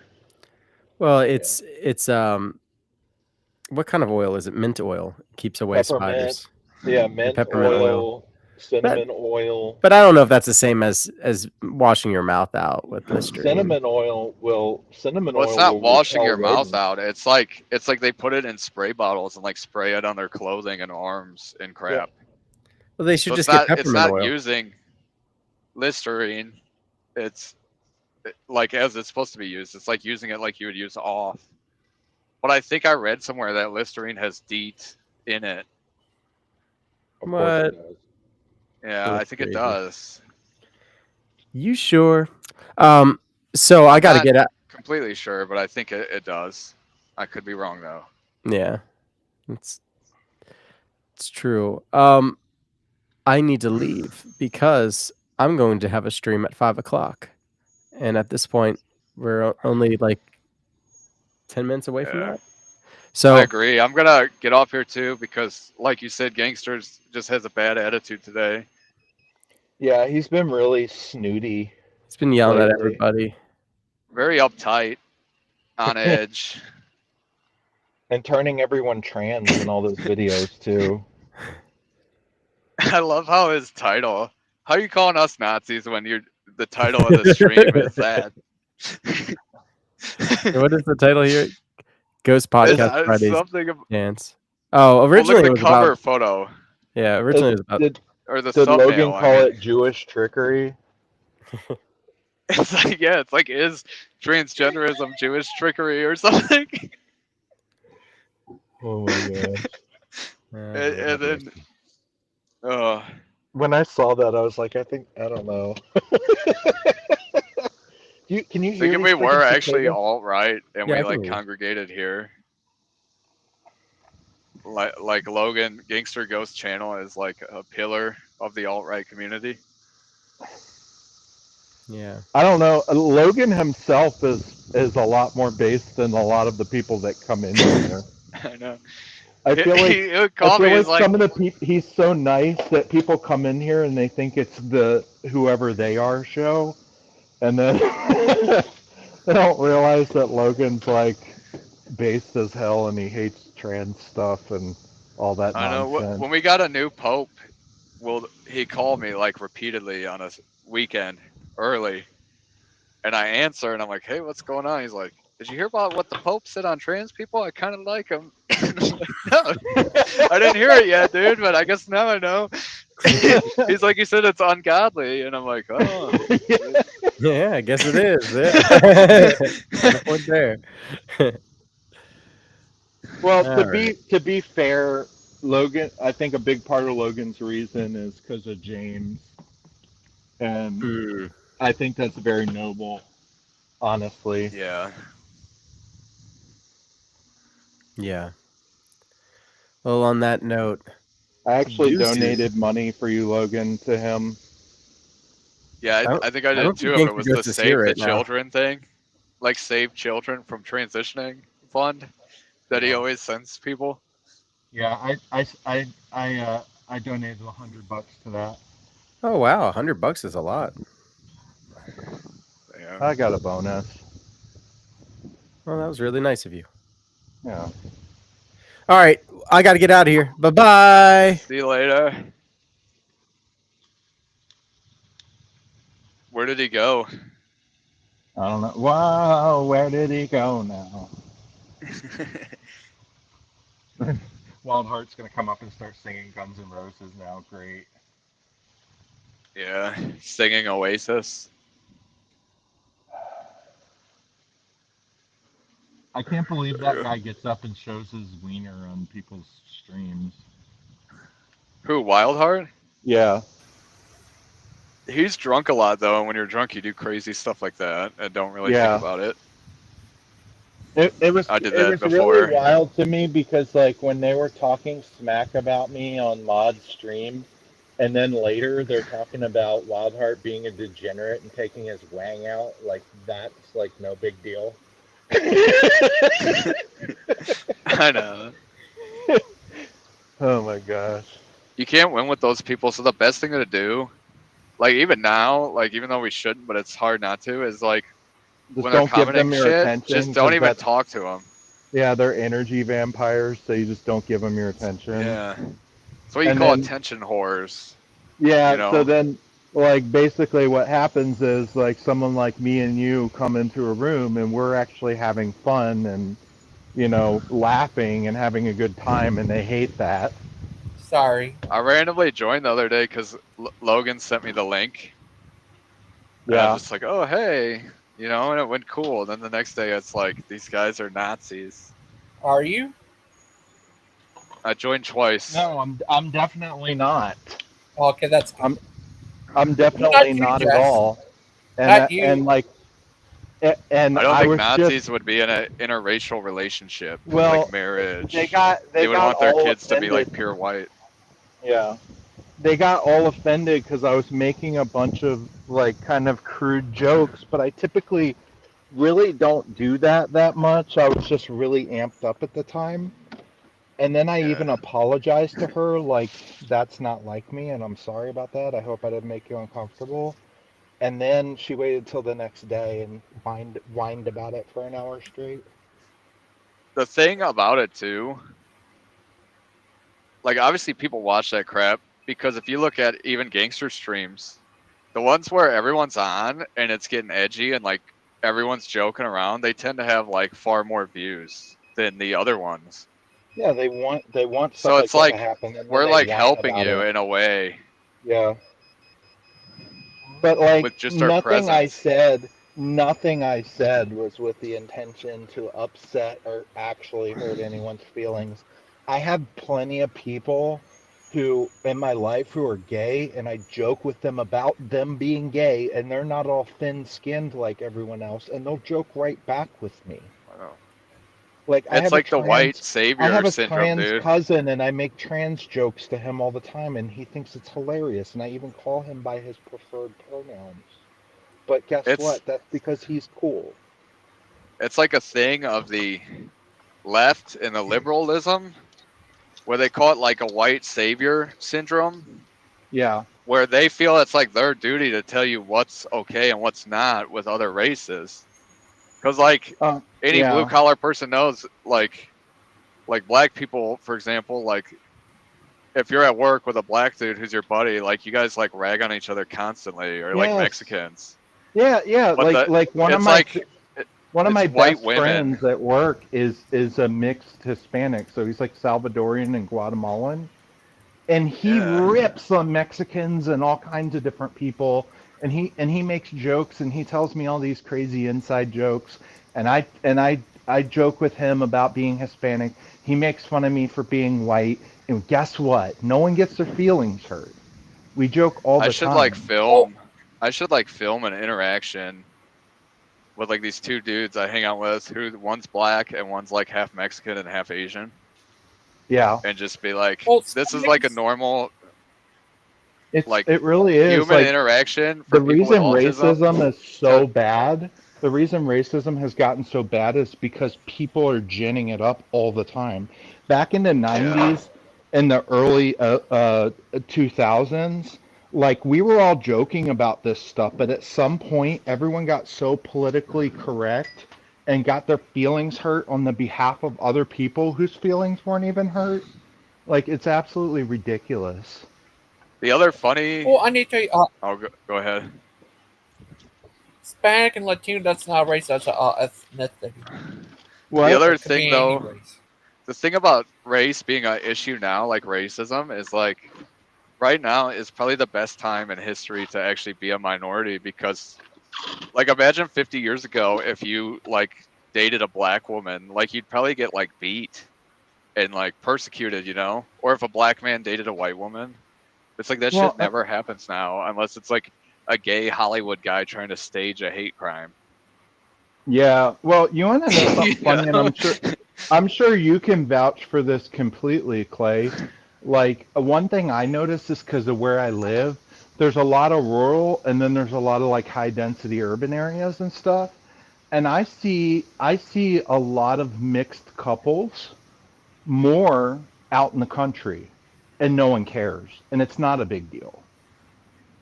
Well, it's what kind of oil is it? Mint oil keeps away Peppermint, spiders. yeah, mint Peppermint oil, cinnamon oil. But I don't know if that's the same as washing your mouth out with Listerine. Cinnamon oil will Well, it's not will washing your repel mouth rodents. out. It's like they put it in spray bottles and like spray it on their clothing and arms and crap. Well, they should So just it's get not, it's peppermint not oil. using Listerine. It's like as it's supposed to be used. It's like using it like you would use off. But I think I read somewhere that Listerine has DEET in it. Of course it does. Yeah, That's I think it crazy. does. You sure? So I got to Not get out. completely sure, but I think it does. I could be wrong though. Yeah, it's true. I need to leave because I'm going to have a stream at 5:00, and at this point, we're only like 10 minutes away from Yeah. that. So I agree. I'm gonna get off here too because, like you said, Gangsters just has a bad attitude today. Yeah, he's been really snooty. he's been yelling at lately. everybody. Very uptight, on edge. And turning everyone trans in all those videos too. I love how his title. How are you calling us Nazis when the title of the stream is that? What is the title here? Ghost Podcast Fridays Something. Dance. Oh, Well, originally look it at was the cover about. photo Yeah, originally it was about. or the Did thumbnail. Logan call it Jewish trickery? It's like it's like is transgenderism Jewish trickery or something? Oh my gosh. and then, When I saw that, I was like, I don't know. Can you hear thinking we these were freaking actually cicadas? all right, and Yeah, I we can like hear you. congregated here. Like Logan Gangster Ghost Channel is like a pillar of the alt-right community. Yeah. I don't know. Logan himself is a lot more based than a lot of the people that come in here. I know. I feel like He would call me. He's like, some of the people, he's so nice that people come in here and they think it's the whoever they are show, and then they don't realize that Logan's like based as hell and he hates trans stuff and all that I know. nonsense. When we got a new pope, he called me like repeatedly on a weekend early, and I answer, and I'm like, "Hey, what's going on?" He's like, "Did you hear about what the Pope said on trans people? I kind of like him." I'm like, no, I didn't hear it yet, dude, but I guess now I know. He's like, "He said it's ungodly," and I'm like, "Oh." Yeah, I guess it is. Yeah. No point there. Well, All to be fair, Logan, I think a big part of Logan's reason is because of James, and Mm, I think that's very noble, honestly. Yeah. yeah. Well, on that note, I actually Deuces. donated money for you, Logan, to him. Yeah, I think I did don't too. think If it was Gangster the Ghost is Save here the right now. Children thing, like Save Children from Transitioning Fund that he always sends people. Yeah, I donated $100 to that. Oh wow, $100 is a lot. Yeah. I got a bonus. Well, that was really nice of you. Yeah. All right, I got to get out of here. Bye bye. See you later. Where did he go? I don't know. Wow, where did he go now? Wild Heart's gonna come up and start singing Guns N' Roses now. Great. Yeah, singing Oasis. I can't believe that guy gets up and shows his wiener on people's streams. Who, Wildheart? Yeah. He's drunk a lot though, and when you're drunk, you do crazy stuff like that and don't really Yeah. think about it. It was I did that was before. really wild to me because like when they were talking smack about me on Mod's stream, and then later they're talking about Wildheart being a degenerate and taking his wang out, like that's like no big deal. I know. Oh my gosh. You can't win with those people, so the best thing to do, like even now, like even though we shouldn't, but it's hard not to, is like Just when they're don't give them commenting your shit, attention. just don't 'cause even talk to them. Yeah, they're energy vampires, so you just don't give them your attention. Yeah. That's what you And call then- attention whores. Yeah, You know? so then, like, basically what happens is, like, someone like me and you come into a room and we're actually having fun and, you know, laughing and having a good time, and they hate that. Sorry. I randomly joined the other day because Logan sent me the link. And I Yeah. was just like, oh, hey. You know, and it went cool. Then the next day, it's like, these guys are Nazis. Are you? I joined twice. No, I'm definitely not. Okay, that's good. I'm definitely you, not at Jess. all. And Not you. and like, and I don't I think was Nazis just, would be in an interracial relationship, Well, like marriage. they would would want their all kids to be like offended. pure white. Yeah. They got all offended because I was making a bunch of like kind of crude jokes, but I typically really don't do that much. I was just really amped up at the time. And then I even Yeah. apologized to her, like, that's not like me, and I'm sorry about that. I hope I didn't make you uncomfortable. And then she waited till the next day and whined about it for an hour straight. The thing about it too, like obviously people watch that crap because if you look at even gangster streams, the ones where everyone's on and it's getting edgy and like everyone's joking around, they tend to have like far more views than the other ones. Yeah, they want stuff So it's like like that to happen. And then we're they like whine helping about you it. in a way Yeah. But like with just our nothing I said was with the intention to upset or actually hurt anyone's feelings. I have plenty of people who in my life who are gay, and I joke with them about them being gay, and they're not all thin-skinned like everyone else, and they'll joke right back with me. I don't know. Like I It's have like a the trans, white I have savior a syndrome, trans dude. cousin, and I make trans jokes to him all the time, and he thinks it's hilarious, and I even call him by his preferred pronouns. But guess It's- what? That's because he's cool. It's like a thing of the left and the liberalism where they call it like a white savior syndrome, Yeah. where they feel it's like their duty to tell you what's okay and what's not with other races. Because like any yeah. blue collar person knows, like black people, for example, like if you're at work with a black dude who's your buddy, like you guys like rag on each other constantly, or like Yes. Mexicans. Yeah, yeah. But Like one of it's my like one of it's my white best women. friends at work is a mixed Hispanic, so he's like Salvadorian and Guatemalan, and he Yeah. rips on Mexicans and all kinds of different people, and he makes jokes and he tells me all these crazy inside jokes, and I joke with him about being Hispanic. He makes fun of me for being white, and guess what? No one gets their feelings hurt. We joke all the I should time. like film. I should like film an interaction with like these two dudes I hang out with, who one's black and one's like half Mexican and half Asian, Yeah, and just be like, Well, this is like a normal like, it really is human like interaction for the people with reason autism. racism is so bad. The reason racism has gotten so bad is because people are ginning it up all the time. Back in the 90s and the early 2000s, like we were all joking about this stuff, but at some point everyone got so politically correct and got their feelings hurt on the behalf of other people whose feelings weren't even hurt. Like it's absolutely ridiculous. The other funny. Well, I need to tell you, Oh, go ahead. Hispanic and Latino, that's not a race, that's a ethnicity. What? The other It could be thing, any though, race. the thing about race being an issue now, like racism, is like right now is probably the best time in history to actually be a minority because, like, imagine 50 years ago if you like dated a black woman, like you'd probably get like beat and like persecuted, you know, or if a black man dated a white woman, it's like that Well, shit never happens now unless it's like a gay Hollywood guy trying to stage a hate crime. Yeah. Well, you want to know something You funny, and know? I'm sure you can vouch for this completely, Clay. Like one thing I noticed is because of where I live, there's a lot of rural, and then there's a lot of like high density urban areas and stuff. And I see a lot of mixed couples more out in the country, and no one cares, and it's not a big deal.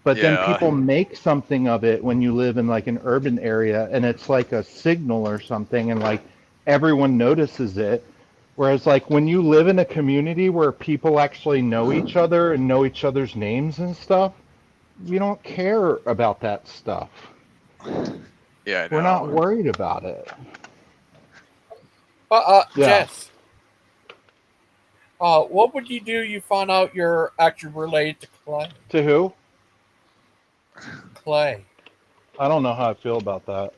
But then Yeah. people make something of it when you live in like an urban area, and it's like a signal or something, and like everyone notices it. Whereas like when you live in a community where people actually know each other and know each other's names and stuff, you don't care about that stuff. Yeah, I We're not know. worried about it. But Yeah. Jess, what would you do? You find out you're actually related to Clay. To who? Clay. I don't know how I feel about that.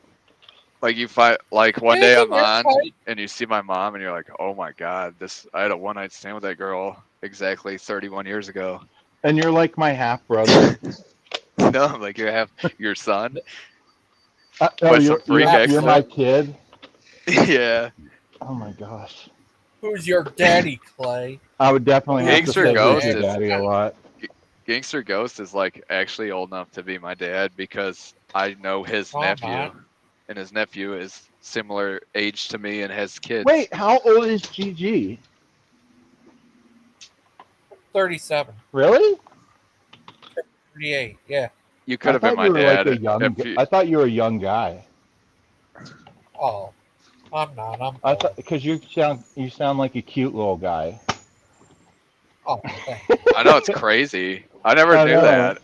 Like you fight, like one Hey, day it's I'm okay, on Clay. and you see my mom and you're like, oh my god, I had a one night stand with that girl exactly 31 years ago. And you're like my half brother. No, I'm like your son. Oh, With some freak you're my accent. kid. Yeah. Oh my gosh. Who's your daddy, Clay? I would definitely have to Gangster say Ghost who's your is daddy a lot. Gangster Ghost is like actually old enough to be my dad because I know his Oh, nephew, my. and his nephew is similar age to me and has kids. Wait, how old is GG? 37. Really? 38, yeah. You could have been my you were dad. like a young. if you- I thought you were a young guy. Oh, I'm not. I'm I old. thought because you sound like a cute little guy. Oh, thanks. I know it's crazy. I never I knew know. that.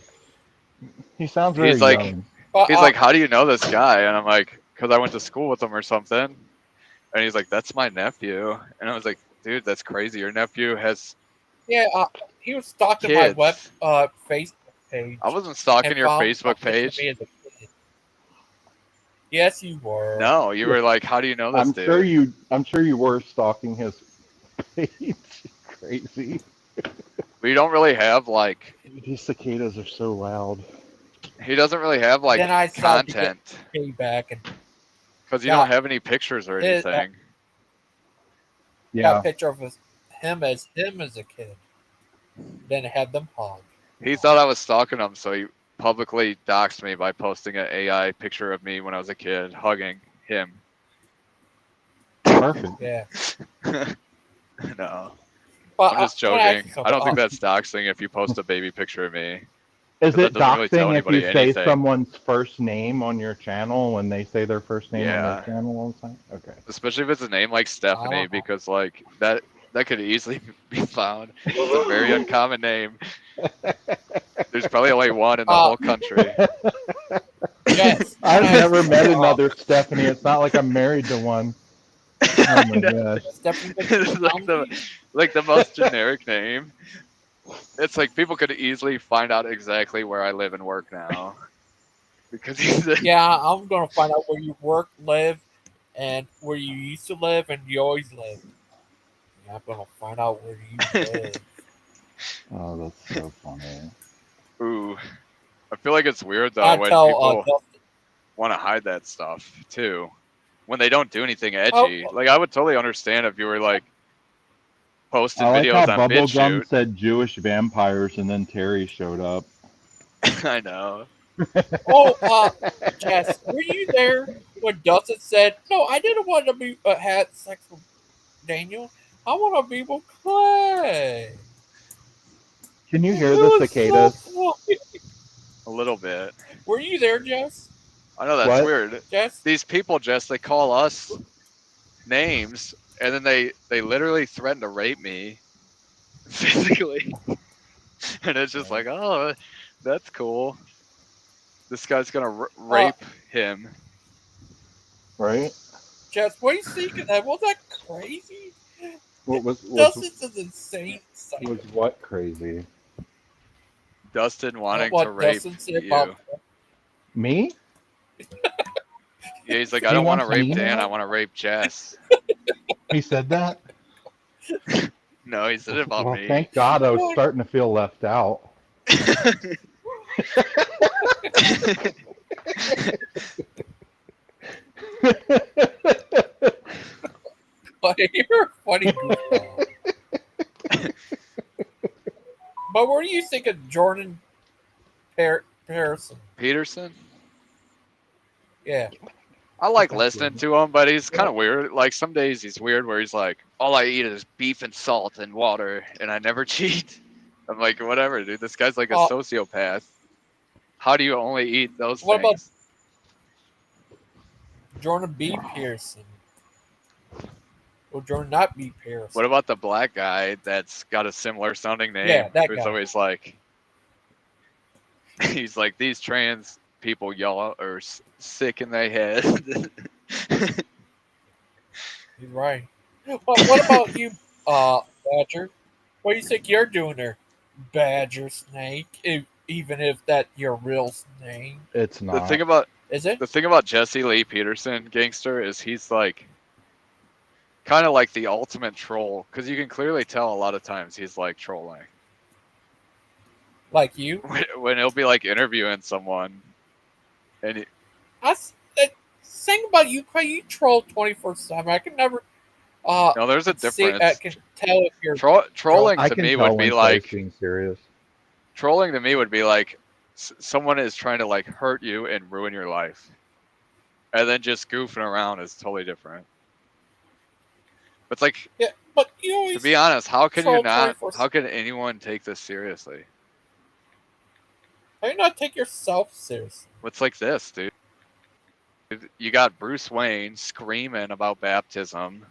He sounds very He's like- young. But, He's like, how do you know this guy? And I'm like, because I went to school with him or something. And he's like, that's my nephew. And I was like, dude, that's crazy. Your nephew has yeah, he was stalking my kids. Facebook page. I wasn't stalking and your found Facebook a picture of page. me as a kid. Yes, you were. No, you were like, how do you know this dude? I'm sure you were stalking his page. Crazy. We don't really have like, These cicadas are so loud. he doesn't really have like Then I saw the content Payback and because you Yeah. don't have any pictures or His- anything. got Yeah. a picture of him as a kid. Then had them hug. He thought I was stalking him, so he publicly doxed me by posting an AI picture of me when I was a kid hugging him. Perfect. Yeah. No, But, I'm just can I ask joking. you I don't think something? that's doxing if you post a baby picture of me. Is That it doesn't really tell doxing if you anybody say anything. someone's first name on your channel when they say their first name on Yeah. their channel all the time? Okay. Especially if it's a name like Stephanie, know. because like that could easily be found. It's a very uncommon name. There's probably only one in the whole country. Yes. I've Can I never ask met you, another Stephanie. It's not like I'm married to one. Oh my gosh. Stephanie It's like the most generic name. It's like people could easily find out exactly where I live and work now. Because he's a, Yeah, I'm gonna find out where you work, live, and where you used to live, and you always lived. Yeah, I'm gonna find out where you live. Oh, that's so funny. ooh. I feel like it's weird though I when tell people Dustin, want to hide that stuff too. When they don't do anything edgy. Oh. Like I would totally understand if you were like posting I like how videos on Bubblegum BitChute. said Jewish vampires and then Terry showed up. I know. oh, Jess, were you there when Dustin said, "No, I didn't want to be had sex with Daniel. I want to be with Clay." Can you hear It the was cicadas? so funny. A little bit. Were you there, Jess? I know that's What? weird. Jess? These people just they call us names and then they literally threaten to rape me physically. And it's just like, oh, that's cool. This guy's gonna rape him. Right? Jess, what are you thinking of that? Was that crazy? What was Dustin's an insane psycho. was what crazy? Dustin wanting What to rape Dustin said you. about Me? Yeah, he's like, He I don't want to wants me rape Dan, now? I want to rape Jess. He said that? No, he said it about Well, me. thank God I was starting to feel left out. you're a funny goofball. But what do you think of Jordan Pearson? Peterson? Yeah. I like listening to him, but he's kind of weird. Like some days he's weird where he's like, all I eat is beef and salt and water and I never cheat. I'm like, whatever, dude. This guy's like a sociopath. How do you only eat those What things? about Jordan B. Pearson? Or Jordan not B. Pearson? What about the black guy that's got a similar sounding name? Yeah, that who's guy. always like, he's like, these trans people y'all are sick in their head. He's right. But what about you, Badger? What do you think you're doing there, Badger Snake? Even if that's your real name, It's the not. thing about is it? the thing about Jesse Lee Peterson, gangster, is he's like kind of like the ultimate troll because you can clearly tell a lot of times he's like trolling Like you? when he'll be like interviewing someone and The thing about you, Clay, you troll 24/7. I can never. no, there's a difference. I can tell if you're Trolling I to can me tell would be when like Clay's being serious. trolling to me would be like someone is trying to like hurt you and ruin your life, and then just goofing around is totally different. But it's like, Yeah, but you to always be honest, how can you troll not? 24/7. How can anyone take this seriously? How do you not take yourself seriously? What's like this, dude? You got Bruce Wayne screaming about baptism